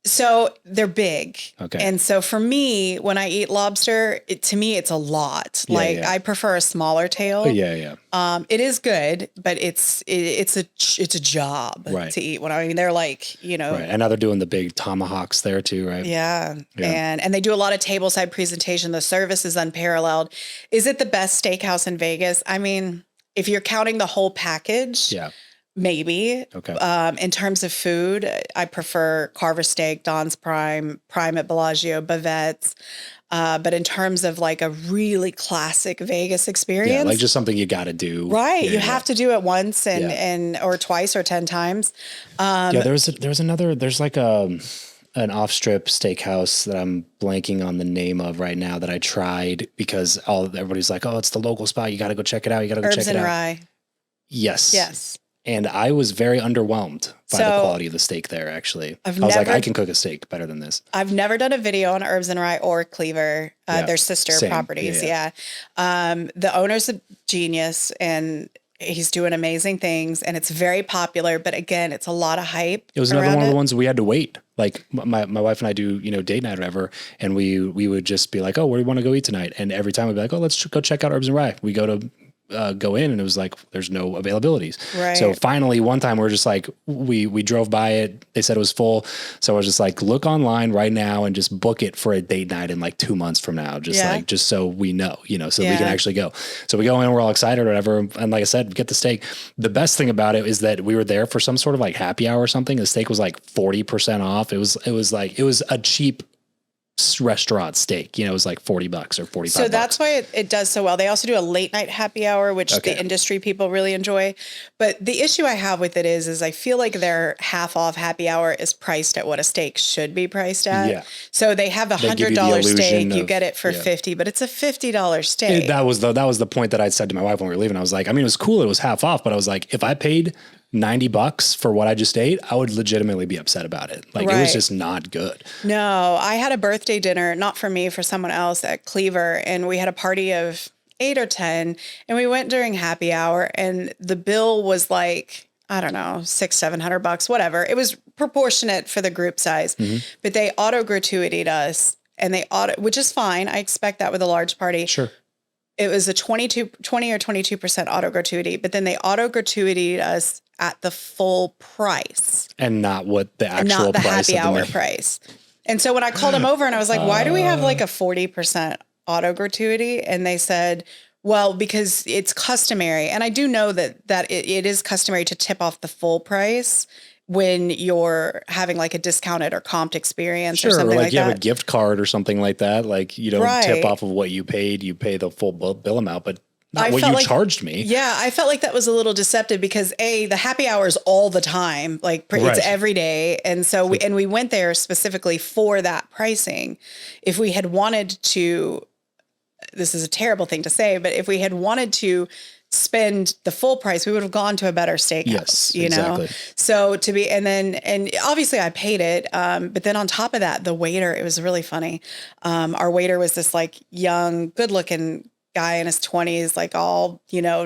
So they're big. Okay. And so for me, when I eat lobster, to me, it's a lot. I prefer a smaller tail. It is good, but it's a job to eat one. I mean, they're like, Right. And now they're doing the big tomahawks there too, right? Yeah. And they do a lot of tableside presentation. The service is unparalleled. Is it the best steakhouse in Vegas? I mean, if you're counting the whole package, Yeah. maybe. Okay. In terms of food, I prefer Carver Steak, Don's Prime at Bellagio, Bavette's. But in terms of like a really classic Vegas experience, Yeah, like just something you got to do. right? Yeah, you have to do it once and or twice or 10 times. There's like an off-strip steakhouse that I'm blanking on the name of right now that I tried because everybody's like, oh, it's the local spot. You got to go check it out. You got to go check it out. Herbs and Rye. Yes. Yes. And I was very underwhelmed by the quality of the steak there, actually. I was like, I can cook a steak better than this. I've never done a video on Herbs and Rye or Cleaver, their sister Same. properties. Yeah. The owner's a genius and he's doing amazing things and it's very popular. But again, it's a lot of hype. It was another one of the ones we had to wait. Like my wife and I do, date night or whatever. And we would just be like, oh, where do you want to go eat tonight? And every time we'd be like, oh, let's go check out Herbs and Rye. We go in and it was like, there's no availabilities. Right. So finally one time we're just like, we drove by it. They said it was full. So I was just like, look online right now and just book it for a date night in like 2 months from now. Just so we know, so we can actually go. So we go in, we're all excited or whatever. And like I said, get the steak. The best thing about it is that we were there for some sort of like happy hour or something. The steak was like 40% off. It was a cheap restaurant steak, it was like $40 or $45. So that's why it does so well. They also do a late night happy hour, which the industry people really enjoy. But the issue I have with it is I feel like their half off happy hour is priced at what a steak should be priced at. Yeah. So they have $100 steak, you get it for $50, but it's a $50 steak. That was the point that I said to my wife when we were leaving. I was like, it was cool. It was half off, but I was like, if I paid $90 for what I just ate, I would legitimately be upset about it. Like it was just not good. No, I had a birthday dinner, not for me, for someone else at Cleaver. And we had a party of 8 or 10 and we went during happy hour and the bill was like, I don't know, $600-700, whatever. It was proportionate for the group size, but they auto gratuitied us and which is fine. I expect that with a large party. Sure. It was a 20 or 22% auto gratuity, but then they auto gratuitied us at the full price. And not what the actual not the price happy of hour price. And so when I called them over and I was like, why do we have like a 40% auto gratuity? And they said, well, because it's customary. And I do know that it is customary to tip off the full price when you're having like a discounted or comped experience or something like that. You have a gift card or something like that. Like you don't tip off of what you paid. You pay the full bill amount, but not what you charged me. Yeah, I felt like that was a little deceptive because the happy hour is all the time, like it's every day. And so we went there specifically for that pricing. If we had wanted to, this is a terrible thing to say, but if we had wanted to spend the full price, we would have gone to a better steakhouse, exactly. So and obviously I paid it. But then on top of that, the waiter, it was really funny. Our waiter was this like young, good looking guy in his 20s, like all,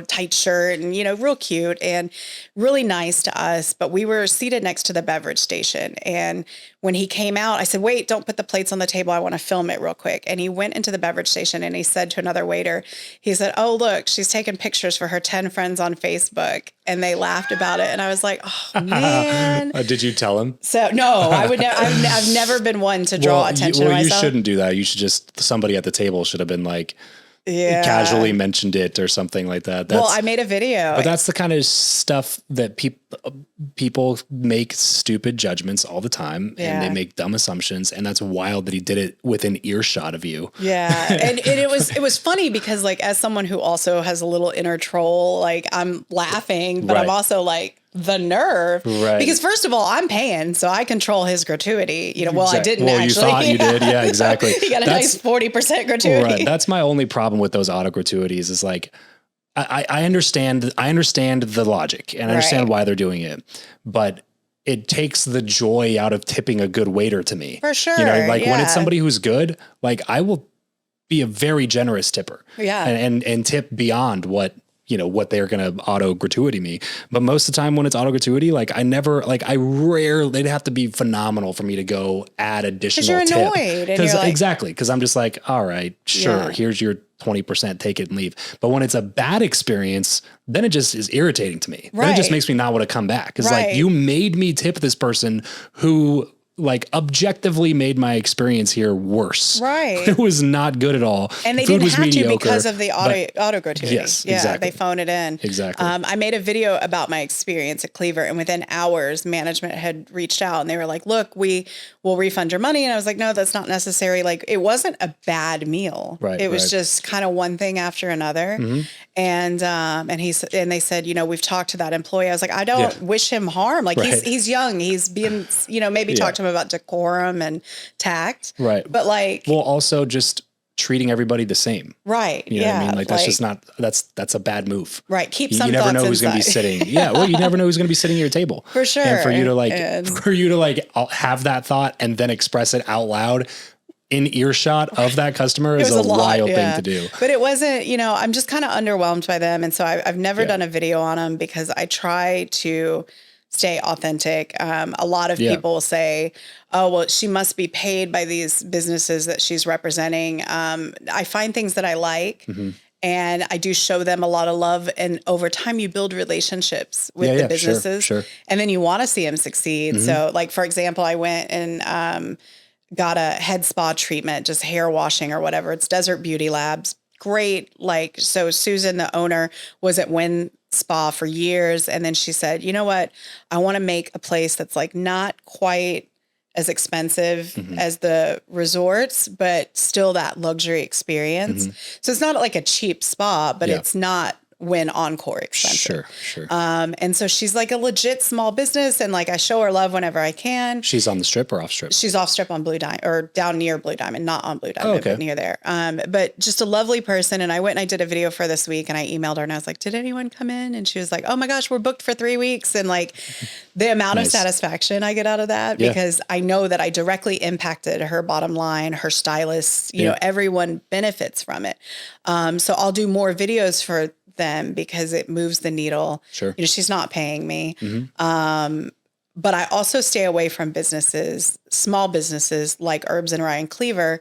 tight shirt and, real cute and really nice to us. But we were seated next to the beverage station. And when he came out, I said, wait, don't put the plates on the table. I want to film it real quick. And he went into the beverage station and he said to another waiter, he said, oh, look, she's taking pictures for her 10 friends on Facebook. And they laughed about it. And I was like, oh, man. Did you tell him? So, no, I would I've never been one to draw attention to myself. You shouldn't do that. You should somebody at the table should have been like, casually mentioned it or something like that. I made a video. But that's the kind of stuff that people make stupid judgments all the time and they make dumb assumptions. And that's wild that he did it within earshot of you. Yeah. And it was funny because like, as someone who also has a little inner troll, like I'm laughing, but I'm also like, the nerve, because first of all, I'm paying, so I control his gratuity. I didn't actually. You thought you did, yeah, exactly. He got a nice 40% gratuity. Right. That's my only problem with those auto gratuities. Is like, I understand the logic and I understand why they're doing it, but it takes the joy out of tipping a good waiter to me. For sure, when it's somebody who's good, like I will be a very generous tipper, and tip beyond what they're going to auto gratuity me. But most of the time when it's auto gratuity, they'd have to be phenomenal for me to go add additional tip. 'Cause you're annoyed. Exactly. Cause I'm just like, all right, sure. Here's your 20%, take it and leave. But when it's a bad experience, then it just is irritating to me. Then it just makes me not want to come back. Cause like you made me tip this person who like objectively made my experience here worse. Right. It was not good at all. And they Food didn't was have to mediocre, because of the but auto gratuity. Yes, yeah, exactly. They phone it in. Exactly. I made a video about my experience at Cleaver, and within hours, management had reached out and they were like, "Look, we will refund your money." And I was like, "No, that's not necessary." Like, it wasn't a bad meal. Right, It was right. just kind of one thing after another. And they said, you know, we've talked to that employee. I was like, I don't wish him harm. Like, Right. he's young. He's being, you know, maybe talk to him about decorum and tact. Right. But like, well, also just treating everybody the same. right. You know what I yeah. mean? Like that's just not, that's a bad move. Right. Keep You some never know thoughts who's going to be inside. sitting. Yeah. Well, you never know who's going to be sitting at your table. For sure. And for you to like, And- have that thought and then express it out loud in earshot of that customer is a lot, wild thing to do. But it wasn't, you know, I'm just kind of underwhelmed by them. And so I've never done a video on them because I try to stay authentic. A lot of people say, oh, well, she must be paid by these businesses that she's representing. I find things that I like. And I do show them a lot of love. And over time, you build relationships with the businesses. Sure. And then you want to see them succeed. So, like, for example, I went and got a head spa treatment, just hair washing or whatever. It's Desert Beauty Labs. Great. Like, so Susan, the owner, was at Wynn Spa for years. And then she said, you know what? I want to make a place that's like not quite as expensive as the resorts, but still that luxury experience. So it's not like a cheap spa, but it's not Wynn Encore expensive. Sure. And so she's like a legit small business. And like, I show her love whenever I can. She's on the strip or off strip? She's off strip on Blue Diamond, or down near Blue Diamond, not on Blue Diamond, but near there. But just a lovely person. And I went and I did a video for this week and I emailed her and I was like, did anyone come in? And she was like, oh my gosh, we're booked for 3 weeks. And like the amount of satisfaction I get out of that, because I know that I directly impacted her bottom line, her stylists, you know, everyone benefits from it. So I'll do more videos for them because it moves the needle. Sure. You know, she's not paying me. But I also stay away from businesses, small businesses like Herbs and Rye and Cleaver,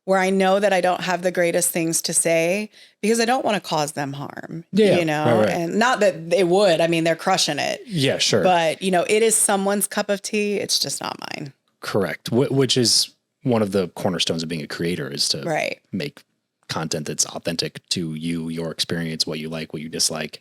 where I know that I don't have the greatest things to say because I don't want to cause them harm. You know, right. and not that they would. I mean, they're crushing it. Yeah, sure. But, you know, it is someone's cup of tea. It's just not mine. Correct. Which is one of the cornerstones of being a creator, is to make content that's authentic to you, your experience, what you like, what you dislike.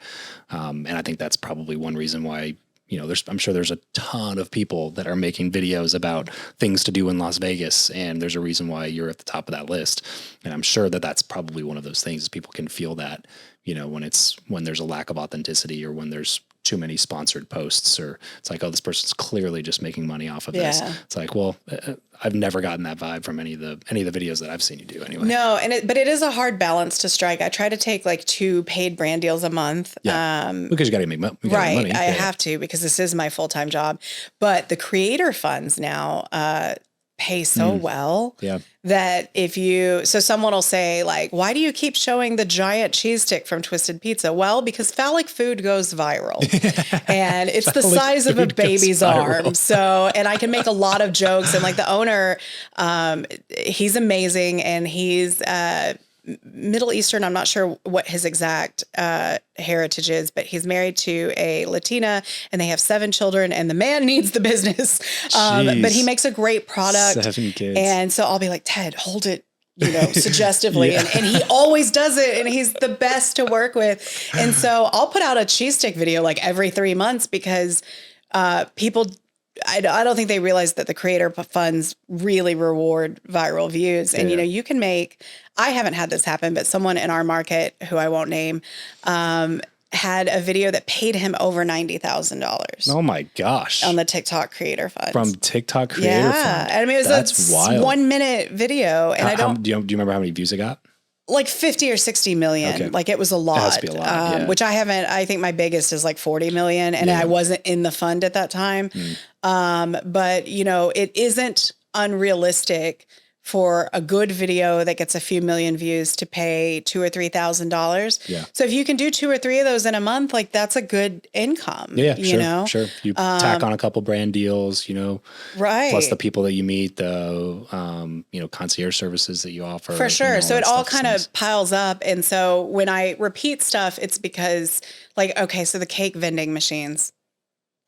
And I think that's probably one reason why, you know, I'm sure there's a ton of people that are making videos about things to do in Las Vegas. And there's a reason why you're at the top of that list. And I'm sure that that's probably one of those things, people can feel that, you know, when there's a lack of authenticity or when there's too many sponsored posts, or it's like, oh, this person's clearly just making money off of this. It's like, well, I've never gotten that vibe from any of the videos that I've seen you do anyway. No, but it is a hard balance to strike. I try to take like 2 paid brand deals a month. Because you got to make money. Right. I have to, because this is my full-time job. But the creator funds now pay so well that so someone will say like, why do you keep showing the giant cheese stick from Twisted Pizza? Well, because phallic food goes viral and it's the size of a baby's arm. So, and I can make a lot of jokes, and like the owner, he's amazing, and he's, Middle Eastern. I'm not sure what his exact heritage is, but he's married to a Latina and they have 7 children, and the man needs the business. But he makes a great product. 7 kids. And so I'll be like, Ted, hold it, you know, suggestively. And he always does it, and he's the best to work with. And so I'll put out a cheese stick video like every 3 months because people, I don't think they realize that the creator funds really reward viral views. And, you know, you can make, I haven't had this happen, but someone in our market who I won't name, had a video that paid him over $90,000. Oh my gosh. On the TikTok creator fund. From TikTok creator fund. I mean, it was wild. 1 minute video. And do you remember how many views it got? Like 50 or 60 million. Okay. Like it was a lot. It has to be a lot, which I think my biggest is like 40 million, and I wasn't in the fund at that time. But you know, it isn't unrealistic for a good video that gets a few million views to pay $2,000 or $3,000. So if you can do 2 or 3 of those in a month, like that's a good income. You know? Sure. You tack on a couple brand deals, you know, plus the people that you meet, the, you know, concierge services that you offer. For sure. So it all kind of piles up. And so when I repeat stuff, it's because like, okay, so the cake vending machines,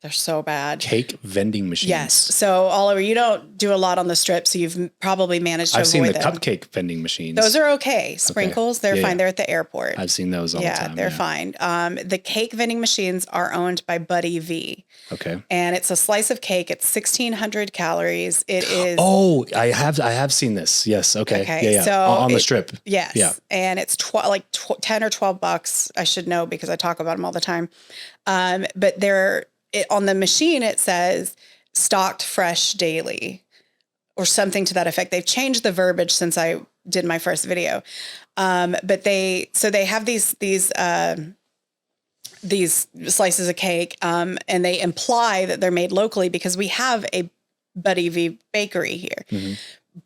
They're so bad. Cake vending machines. Yes. So Oliver, you don't do a lot on the strip, so you've probably managed to I've seen the avoid them. cupcake vending machines. Those are okay. Sprinkles, they're fine. They're at the airport. I've seen those all the time. They're fine. The cake vending machines are owned by Buddy V. Okay. And it's a slice of cake. It's 1,600 calories. It is. Oh, I have seen this. Yes. Okay. Yeah. So on the strip. Yes. Yeah. And it's 10 or $12. I should know because I talk about them all the time. But on the machine, it says stocked fresh daily or something to that effect. They've changed the verbiage since I did my first video. But they have these slices of cake, and they imply that they're made locally because we have a Buddy V bakery here. Mm-hmm.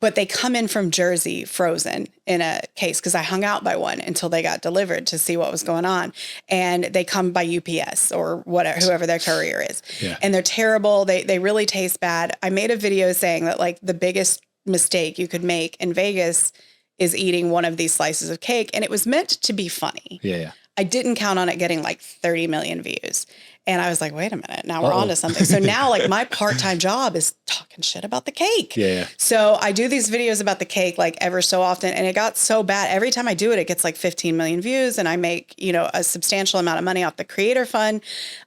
But they come in from Jersey frozen in a case because I hung out by one until they got delivered to see what was going on. And they come by UPS or whatever, whoever their courier is. Yeah. And they're terrible. They really taste bad. I made a video saying that like the biggest mistake you could make in Vegas is eating one of these slices of cake. And it was meant to be funny. Yeah. I didn't count on it getting like 30 million views. And I was like, wait a minute, now we're on to something. So now like my part-time job is talking shit about the cake. Yeah. So I do these videos about the cake like ever so often. And it got so bad. Every time I do it, it gets like 15 million views and I make, a substantial amount of money off the creator fund.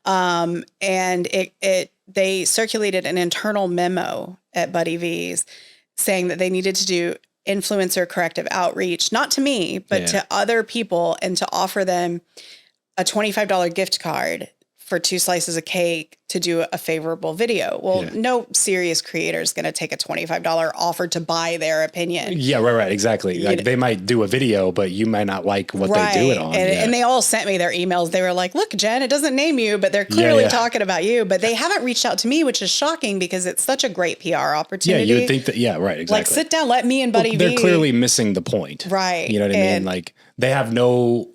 And they circulated an internal memo at Buddy V's saying that they needed to do influencer corrective outreach, not to me, but to other people, and to offer them a $25 gift card for 2 slices of cake to do a favorable video. Well, no serious creator is going to take a $25 offer to buy their opinion. Yeah, right, exactly. Like they might do a video, but you might not like what they do it on. And they all sent me their emails. They were like, look, Jen, it doesn't name you, but they're clearly talking about you. But they haven't reached out to me, which is shocking because it's such a great PR opportunity. Yeah, you would think that, right, exactly. Like, sit down, let me and Buddy V. They're clearly missing the point. Right. You know what I mean? Like, they have no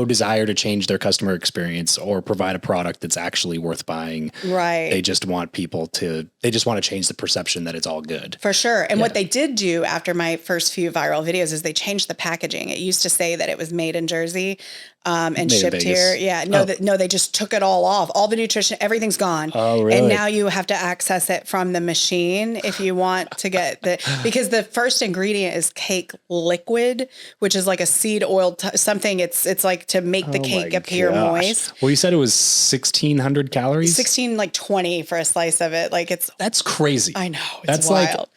desire to change their customer experience or provide a product that's actually worth buying. Right. They just want they just want to change the perception that it's all good. For sure. And what they did do after my first few viral videos is they changed the packaging. It used to say that it was made in Jersey and made shipped here. Yeah. No, they just took it all off. All the nutrition, everything's gone. Oh, really? And now you have to access it from the machine if you want to get because the first ingredient is cake liquid, which is like a seed oil, something. It's like to make the cake appear moist. Well, you said it was 1,600 calories? 20 for a slice of it. Like that's crazy. I know. That's wild. Like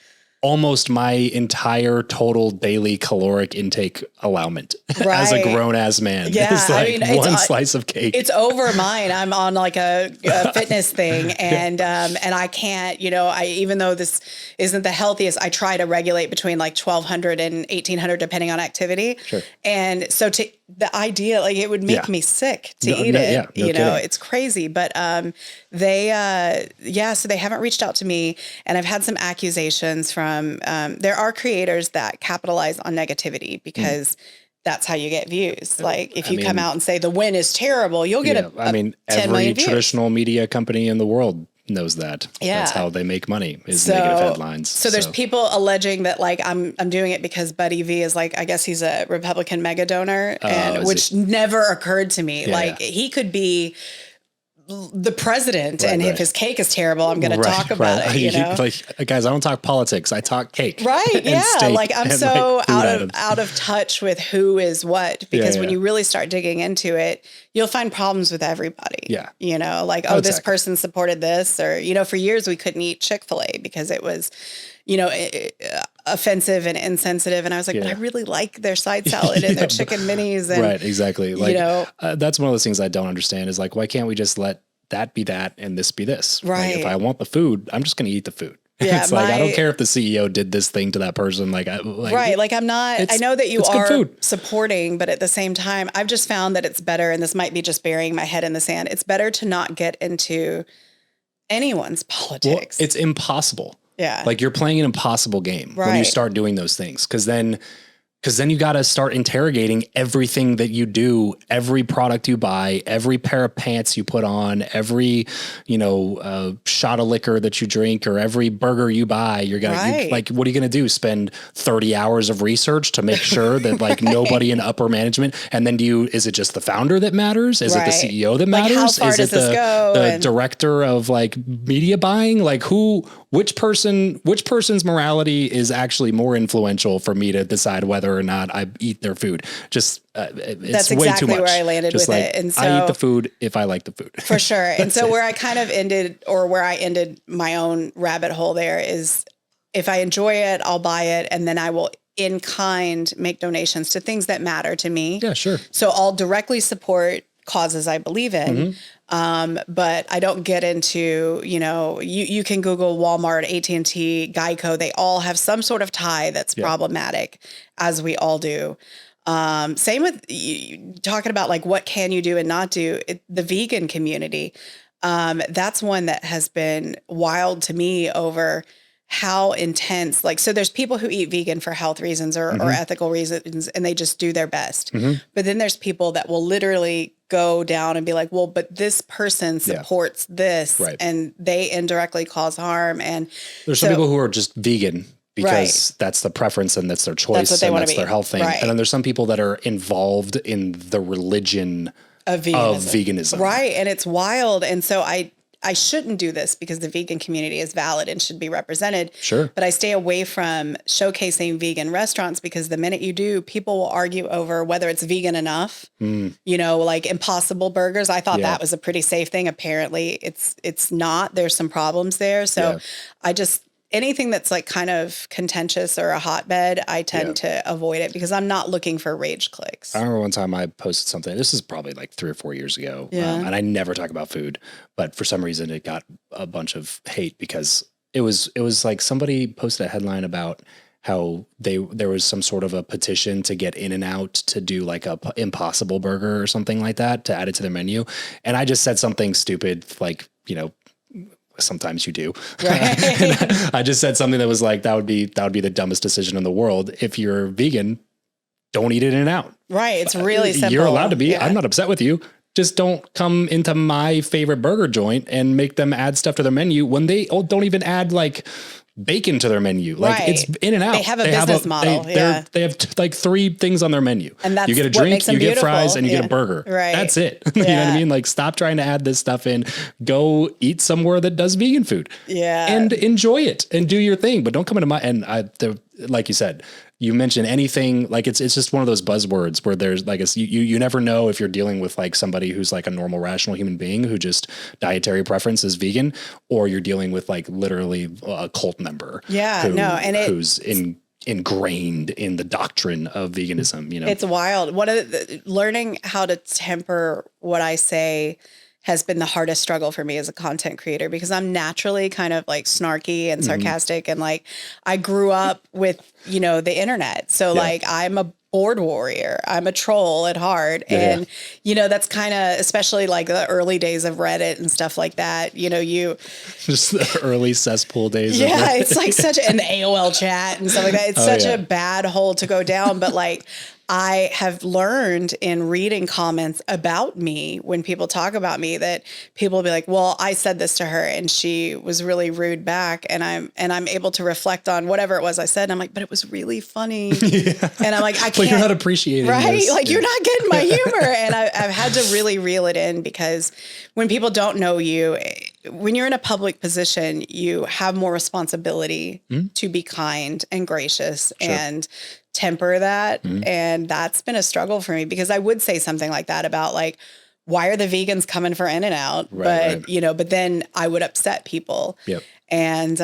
almost my entire total daily caloric intake allowance as a grown ass man. Yeah, it's like one slice of cake. It's over mine. I'm on like a fitness thing, and I can't. Even though this isn't the healthiest, I try to regulate between like 1,200 and 1,800 depending on activity. Sure. And so the idea, like it would make me sick to eat it. Yeah, no kidding. It's crazy. But so they haven't reached out to me, and I've had some accusations from. There are creators that capitalize on negativity because that's how you get views. Like if you come out and say the win is terrible, you'll get every traditional media company in the world knows that. Yeah. That's how they make money is negative headlines. So there's people alleging that like I'm doing it because Buddy V is like, I guess he's a Republican mega donor, which never occurred to me. He could be the president, and if his cake is terrible, I'm going to talk about it. Like, guys, I don't talk politics. I talk cake. Right? Yeah. Like I'm so out of touch with who is what, because when you really start digging into it, you'll find problems with everybody. Yeah. This person supported this, or for years we couldn't eat Chick-fil-A because it was, offensive and insensitive. And I was like, but I really like their side salad and their chicken minis. And, right, exactly. Like, that's one of those things I don't understand is like, why can't we just let that be that and this be this? Right. Like, if I want the food, I'm just going to eat the food. Yeah, it's like, I don't care if the CEO did this thing to that person. Right. Like I'm not, I know that you are supporting, but at the same time, I've just found that it's better, and this might be just burying my head in the sand. It's better to not get into anyone's politics. Well, it's impossible. Yeah. Like you're playing an impossible game when you start doing those things. Cause then Because then you got to start interrogating everything that you do, every product you buy, every pair of pants you put on, every, shot of liquor that you drink, or every burger you buy. You're gonna what are you gonna do? Spend 30 hours of research to make sure that like nobody in upper management. And then is it just the founder that matters? Is it the CEO that matters? How far does this go? The director of like media buying? Like which person's morality is actually more influential for me to decide whether or not I eat their food? Just it's that's way exactly too much. where I landed just with like, it. And so I eat the food if I like the food. For sure. And so where I kind of ended, or where I ended my own rabbit hole there, is if I enjoy it, I'll buy it, and then I will in kind make donations to things that matter to me. Yeah, sure. So I'll directly support causes I believe in. But I don't get into, you can Google Walmart, AT&T, Geico. They all have some sort of tie that's problematic, as we all do. Same with talking about like, what can you do and not do? The vegan community. That's one that has been wild to me over how intense, so there's people who eat vegan for health reasons or ethical reasons, and they just do their best. But then there's people that will literally go down and be like, well, but this person supports this, and they indirectly cause harm. And there's some people who are just vegan because that's the preference and that's their choice and that's their health thing. And then there's some people that are involved in the religion of veganism. Right. And it's wild. And so I shouldn't do this because the vegan community is valid and should be represented. Sure. But I stay away from showcasing vegan restaurants because the minute you do, people will argue over whether it's vegan enough. Like Impossible Burgers. I thought that was a pretty safe thing. Apparently it's not. There's some problems there. So anything that's like kind of contentious or a hotbed, I tend to avoid it because I'm not looking for rage clicks. I remember one time I posted something. This is probably like 3 or 4 years ago. And I never talk about food, but for some reason it got a bunch of hate because it was like somebody posted a headline about how there was some sort of a petition to get In-N-Out to do like a Impossible Burger or something like that, to add it to their menu. And I just said something stupid, like, sometimes you do. Right. I just said something that was like, that would be the dumbest decision in the world. If you're vegan, don't eat it In-N-Out. Right. It's really simple. You're allowed to be. I'm not upset with you. Just don't come into my favorite burger joint and make them add stuff to their menu when they don't even add like bacon to their menu. Like it's In-N-Out. They have a business model. They have like 3 things on their menu. And that's you get a drink, you get fries, and you get a burger. Right. That's it. You know what I mean? Like stop trying to add this stuff in. Go eat somewhere that does vegan food. Yeah. And enjoy it and do your thing. But don't come into like you said, you mention anything, like it's just one of those buzzwords where there's like, you never know if you're dealing with like somebody who's like a normal, rational human being who just dietary preference is vegan, or you're dealing with like literally a cult member. Yeah, who's ingrained in the doctrine of veganism, It's wild. One of learning how to temper what I say has been the hardest struggle for me as a content creator, because I'm naturally kind of like snarky and sarcastic. And like, I grew up with, the internet. So like, I'm a board warrior. I'm a troll at heart. And, that's kind of, especially like the early days of Reddit and stuff like that, you just the early cesspool days. Yeah. It's like an AOL chat and stuff like that. It's such a bad hole to go down. But like, I have learned in reading comments about me, when people talk about me, that people will be like, well, I said this to her and she was really rude back. And I'm able to reflect on whatever it was I said. And I'm like, but it was really funny. And I'm like, I can't. Like you're not appreciating this. Like you're not getting my humor. And I've had to really reel it in, because when people don't know you, when you're in a public position, you have more responsibility to be kind and gracious and temper that. And that's been a struggle for me, because I would say something like that about like, why are the vegans coming for In-N-Out? But then I would upset people. Yep. And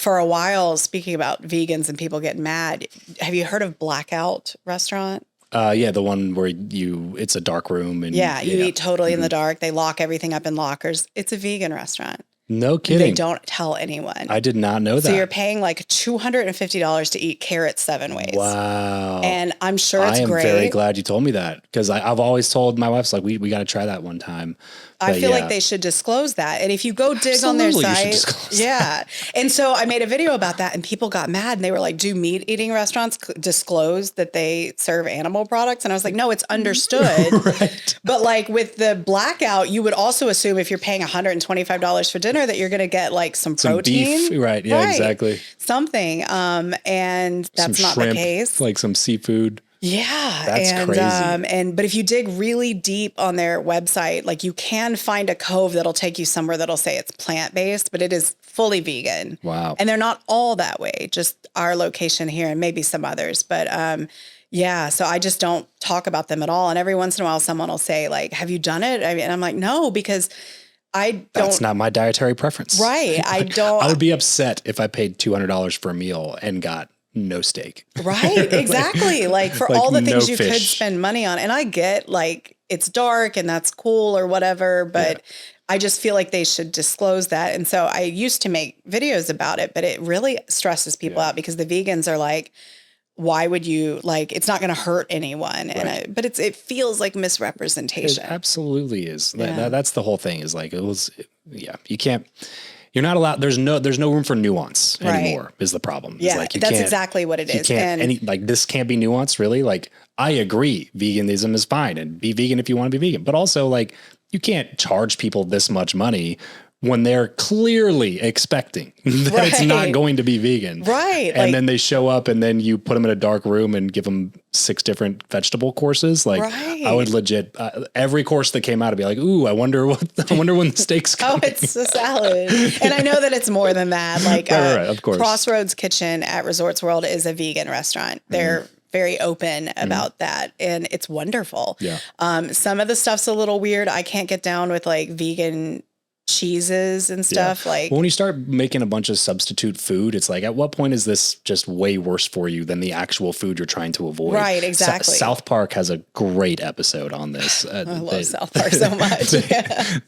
for a while, speaking about vegans and people getting mad, have you heard of Blackout Restaurant? The one where it's a dark room and you eat totally in the dark. They lock everything up in lockers. It's a vegan restaurant. No They kidding. don't tell anyone. I did not know that. So you're paying like $250 to eat carrots 7 ways. Wow. And I'm sure it's great. I am very glad you told me that, because I've always told my wife's like, we got to try that one time. I feel like they should disclose that. And if you go dig on their Absolutely, you should site, disclose yeah. And so I made a video about that and people got mad and they were like, do meat eating restaurants disclose that they serve animal products? And I was like, no, it's understood. Right. But like with the blackout, you would also assume if you're paying $125 for dinner that you're going to get like some protein. Beef. Right. Yeah, exactly. Something. And that's Some not shrimp, the case. like some seafood. Yeah. That's crazy. But if you dig really deep on their website, like you can find a cove that'll take you somewhere that'll say it's plant-based, but it is fully vegan. Wow. And they're not all that way, just our location here and maybe some others. But yeah, so I just don't talk about them at all. And every once in a while someone will say like, have you done it? And I'm like, no, because I don't. That's not my dietary preference. Right. I don't. I would be upset if I paid $200 for a meal and got no steak. Right. Exactly. Like for Like all the no things you could fish. spend money on. And I get like it's dark and that's cool or whatever, but I just feel like they should disclose that. And so I used to make videos about it, but it really stresses people out because the vegans are like, why would you like, it's not going to hurt anyone. And but it feels like misrepresentation. It absolutely is. That's the whole thing is like, you can't, you're not allowed, there's no room for nuance anymore is the problem. Yeah, it's like that's exactly what it is. You can't, like this can't be nuanced really. Like I agree veganism is fine and be vegan if you want to be vegan, but also like you can't charge people this much money when they're clearly expecting that it's not going to be vegan. Right. And then they show up and then you put them in a dark room and give them 6 different vegetable courses. Like I would legit, every course that came out, I'd be like, ooh, I wonder when the steak's coming. Oh, it's a salad. And I know that it's more than that. Like right, of course. Crossroads Kitchen at Resorts World is a vegan restaurant. They're very open about that. And it's wonderful. Yeah. Some of the stuff's a little weird. I can't get down with like vegan cheeses and stuff. Like when you start making a bunch of substitute food, it's like, at what point is this just way worse for you than the actual food you're trying to avoid? Right, exactly. South Park has a great episode on this. I love South Park so much.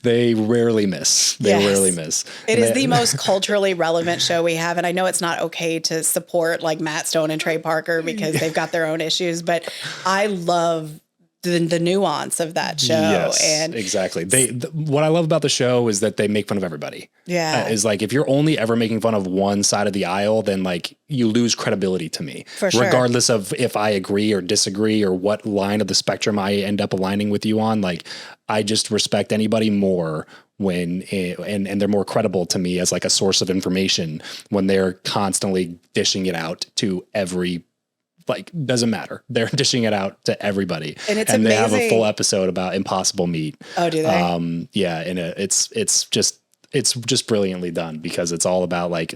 They rarely miss. Rarely miss. It is the most culturally relevant show we have. And I know it's not okay to support like Matt Stone and Trey Parker because they've got their own issues, but I love the nuance of that show. Yes, and exactly. What I love about the show is that they make fun of everybody. Yeah. Is like, if you're only ever making fun of one side of the aisle, then like you lose credibility to me. For sure. Regardless of if I agree or disagree or what line of the spectrum I end up aligning with you on. Like, I just respect anybody more when, and they're more credible to me as like a source of information when they're constantly dishing it out to every, like, doesn't matter. They're dishing it out to everybody. And it's and amazing. They have a full episode about impossible meat. Oh, do they? Yeah. And it's just brilliantly done because it's all about like,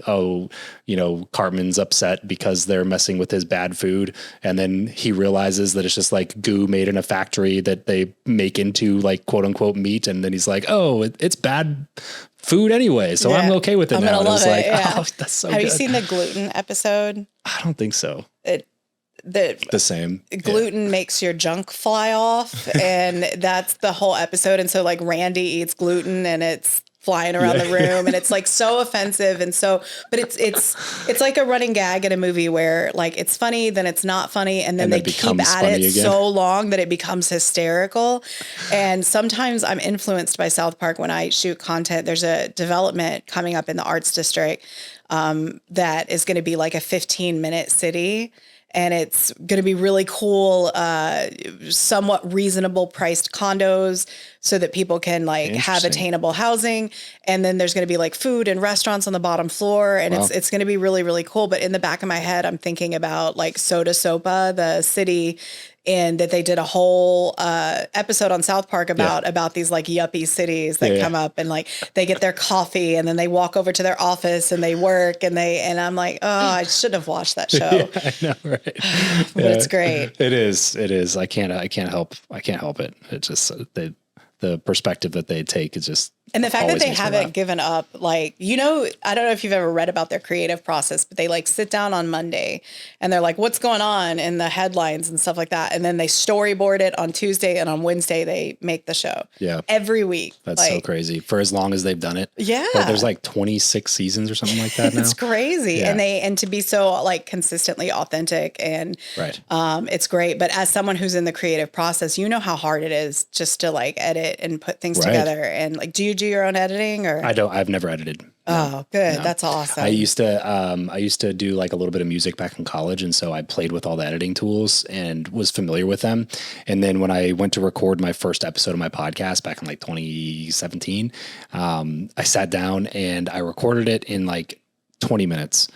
Cartman's upset because they're messing with his bad food. And then he realizes that it's just like goo made in a factory that they make into like quote unquote meat. And then he's like, oh, it's bad food anyway. So I'm okay with it I'm now. Gonna love it's like, it. oh, that's so Have good. you seen the gluten episode? I don't think so. The same. Gluten makes your junk fly off, and that's the whole episode. And so like Randy eats gluten and it's flying around the room and it's like so offensive. And so, but it's like a running gag in a movie where like it's funny, then it's not funny. And then they keep at it again so long that it becomes hysterical. And sometimes I'm influenced by South Park when I shoot content. There's a development coming up in the Arts District that is going to be like a 15-minute city. And it's going to be really cool, somewhat reasonable priced condos so that people can like have attainable housing. And then there's going to be like food and restaurants on the bottom floor. And it's going to be really, really cool. But in the back of my head, I'm thinking about like Soda Sopa, the city, and that they did a whole episode on South Park about these like yuppie cities that come up and like they get their coffee and then they walk over to their office and they work and I'm like, oh, I shouldn't have watched that show. I know, right? But it's great. It is. I can't help it. It just the perspective that they take is just And the fact that always they makes me haven't laugh. given up, like, I don't know if you've ever read about their creative process, but they like sit down on Monday and they're like, what's going on in the headlines and stuff like that. And then they storyboard it on Tuesday, and on Wednesday they make the show. Yeah. Every week. That's so crazy for as long as they've done it. Yeah. Like, there's like 26 seasons or something like that now. It's crazy. Yeah. And to be so like consistently authentic, and Right. it's great. But as someone who's in the creative process, you know how hard it is just to like edit and put things together. And like, do you do your own editing or? I've never edited. Oh, good. No. That's awesome. I used to do like a little bit of music back in college. And so I played with all the editing tools and was familiar with them. And then when I went to record my first episode of my podcast back in like 2017, I sat down and I recorded it in like 20 minutes.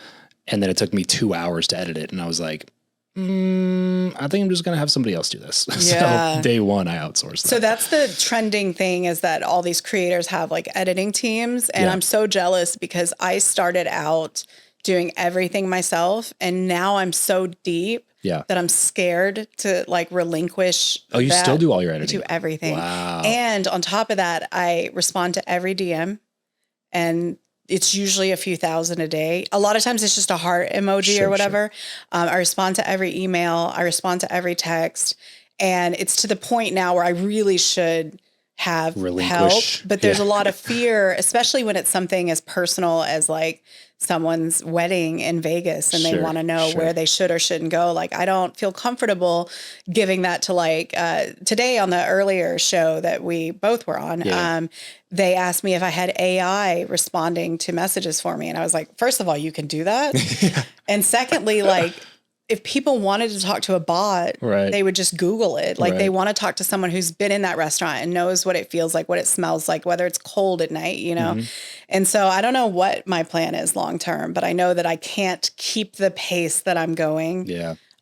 And then it took me 2 hours to edit it. And I was like, I think I'm just going to have somebody else do this. Yeah. So day one, I outsourced that. So that's the trending thing, is that all these creators have like editing teams. And I'm so jealous because I started out doing everything myself. And now I'm so deep that I'm scared to like relinquish. Oh, you still do all your I editing? do everything. Wow. And on top of that, I respond to every DM, and it's usually a few thousand a day. A lot of times it's just a heart emoji or whatever. I respond to every email. I respond to every text. And it's to the point now where I really should have help. But there's a lot of fear, especially when it's something as personal as like someone's wedding in Vegas, and they want to know where they should or shouldn't go. Like, I don't feel comfortable giving that to like, today on the earlier show that we both were on, they asked me if I had AI responding to messages for me. And I was like, first of all, you can do that. And secondly, like, if people wanted to talk to a bot, they would just Google it. Like, they want to talk to someone who's been in that restaurant and knows what it feels like, what it smells like, whether it's cold at night, you know? And so I don't know what my plan is long term, but I know that I can't keep the pace that I'm going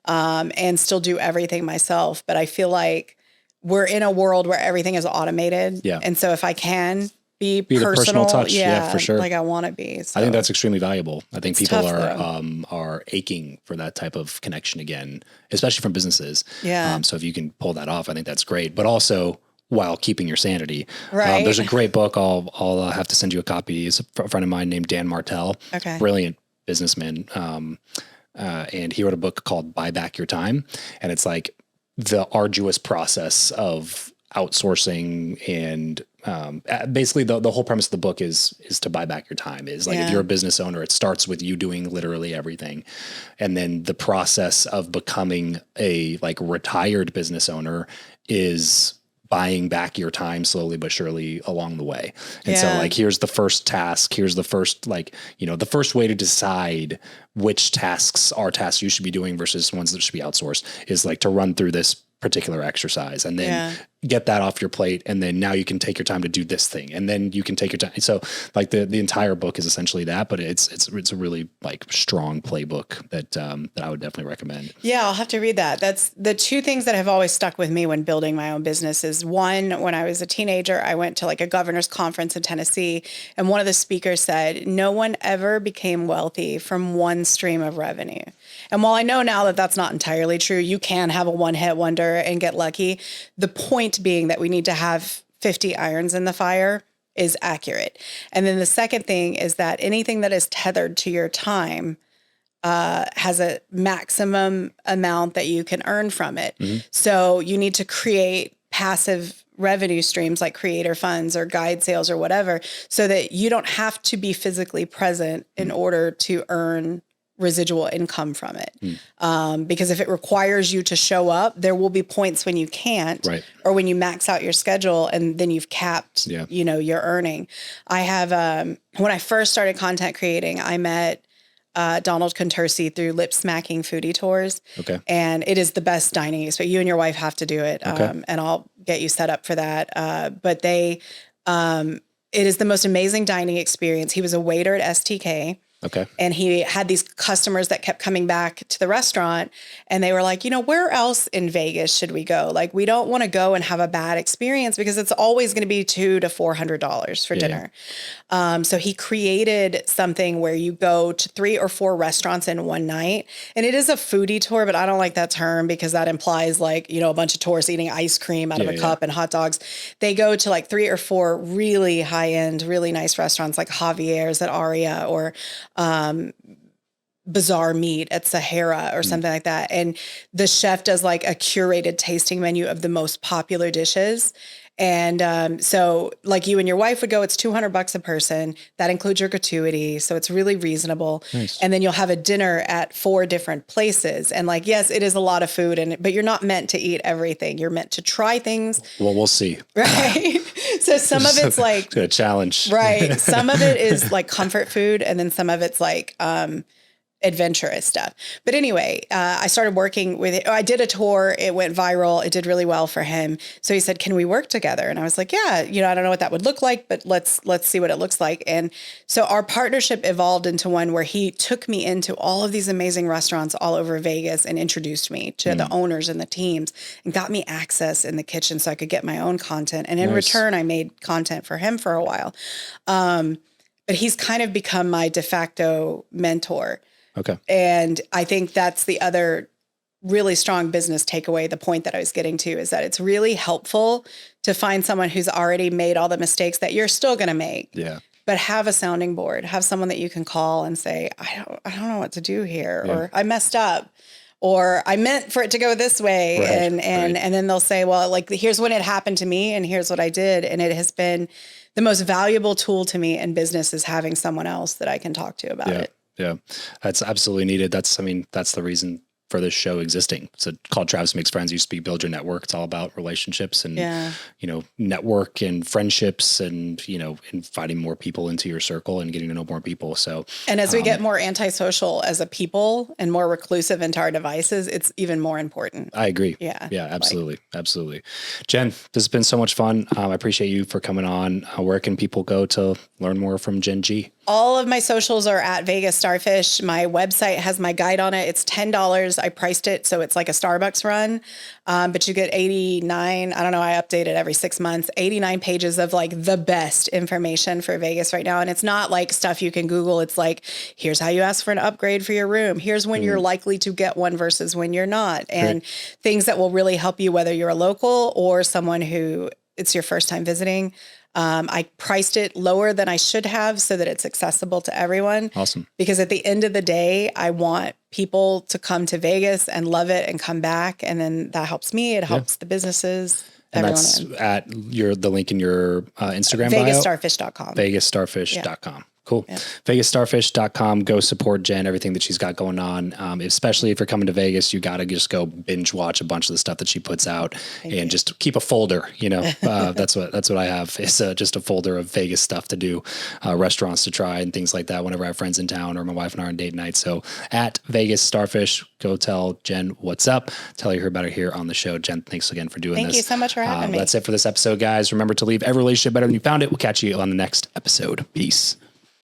and still do everything myself. But I feel like we're in a world where everything is automated. And so if I can be the personal touch, for sure. like I want to be. So. I think that's extremely valuable. I think people are aching for that type of connection again, especially from businesses. So if you can pull that off, I think that's great. But also while keeping your sanity. There's a great book. I'll have to send you a copy. It's a friend of mine named Dan Martell. Brilliant businessman. And he wrote a book called Buy Back Your Time. And it's like the arduous process of outsourcing, and basically the whole premise of the book is to buy back your time. Is like, if you're a business owner, it starts with you doing literally everything. And then the process of becoming a like retired business owner is buying back your time slowly but surely along the way. And so like, here's the first task. Here's the first, like, you know, the first way to decide which tasks are tasks you should be doing versus ones that should be outsourced is like to run through this particular exercise and then get that off your plate. And then now you can take your time to do this thing. And then you can take your time. So like the entire book is essentially that, but it's a really like strong playbook that I would definitely recommend. Yeah, I'll have to read that. That's the two things that have always stuck with me when building my own business. Is one, when I was a teenager, I went to like a governor's conference in Tennessee, and one of the speakers said, no one ever became wealthy from one stream of revenue. And while I know now that that's not entirely true, you can have a one-hit wonder and get lucky. The point being that we need to have 50 irons in the fire is accurate. And then the second thing is that anything that is tethered to your time has a maximum amount that you can earn from it. So you need to create passive revenue streams like creator funds or guide sales or whatever, so that you don't have to be physically present in order to earn residual income from it. Because if it requires you to show up, there will be points when you can't, or when you max out your schedule and then you've capped, you know, your earning. I have, when I first started content creating, I met Donald Contursi through Lip Smacking Foodie Tours. And it is the best dining experience. You and your wife have to do it. And I'll get you set up for that. But it is the most amazing dining experience. He was a waiter at STK. Okay. And he had these customers that kept coming back to the restaurant, and they were like, where else in Vegas should we go? Like, we don't want to go and have a bad experience because it's always going to be $200 to $400 for dinner. So he created something where you go to 3 or 4 restaurants in one night, and it is a foodie tour, but I don't like that term because that implies like, a bunch of tourists eating ice cream out of a cup and hot dogs. They go to like 3 or 4 really high end, really nice restaurants like Javier's at Aria or Bizarre Meat at Sahara or something like that. And the chef does like a curated tasting menu of the most popular dishes. And so like you and your wife would go, it's $200 a person. That includes your gratuity. So it's really reasonable. Nice. And then you'll have a dinner at 4 different places. And like, yes, it is a lot of food, but you're not meant to eat everything. You're meant to try things. Well, we'll see. Right. So some of it's like a challenge. Right. Some of it is like comfort food. And then some of it's like, adventurous stuff. But anyway, I started working with it. I did a tour. It went viral. It did really well for him. So he said, can we work together? And I was like, yeah, I don't know what that would look like, but let's see what it looks like. And so our partnership evolved into one where he took me into all of these amazing restaurants all over Vegas and introduced me to the owners and the teams and got me access in the kitchen so I could get my own content. And in return, I made content for him for a while. But he's kind of become my de facto mentor. Okay. And I think that's the other really strong business takeaway. The point that I was getting to is that it's really helpful to find someone who's already made all the mistakes that you're still going to make. Yeah. But have a sounding board, have someone that you can call and say, I don't know what to do here, or I messed up, or I meant for it to go this way. Right, and then they'll say, well, like, here's when it happened to me and here's what I did. And it has been the most valuable tool to me in business is having someone else that I can talk to about it. Yeah, that's absolutely needed. That's the reason for this show existing. It's called Travis Makes Friends. You speak, build your network. It's all about relationships and, network and friendships and, inviting more people into your circle and getting to know more people. So, and as we get more antisocial as a people and more reclusive into our devices, it's even more important. I agree. Yeah. Yeah, absolutely. Absolutely. Jen, this has been so much fun. I appreciate you for coming on. Where can people go to learn more from Jen G? All of my socials are at VegasStarfish. My website has my guide on it. It's $10. I priced it so it's like a Starbucks run, but you get 89. I don't know. I update it every 6 months. 89 pages of like the best information for Vegas right now, and it's not like stuff you can Google. It's like, here's how you ask for an upgrade for your room. Here's when you're likely to get one versus when you're not, and things that will really help you whether you're a local or someone who it's your first time visiting. I priced it lower than I should have so that it's accessible to everyone. Awesome. Because at the end of the day, I want people to come to Vegas and love it and come back. And then that helps me. It helps the businesses. And that's at the link in your Instagram bio? VegasStarfish.com. VegasStarfish.com. Cool. Yeah. VegasStarfish.com. Go support Jen, everything that she's got going on. Especially if you're coming to Vegas, you got to just go binge watch a bunch of the stuff that she puts out and just keep a folder. That's what I have. It's just a folder of Vegas stuff to do, restaurants to try and things like that whenever I have friends in town or my wife and I are on date night. So at VegasStarfish, go tell Jen what's up. Tell her you heard about her here on the show. Jen, thanks again for doing this. Thank you so much for having me. That's it for this episode, guys. Remember to leave every relationship better than you found it. We'll catch you on the next episode. Peace.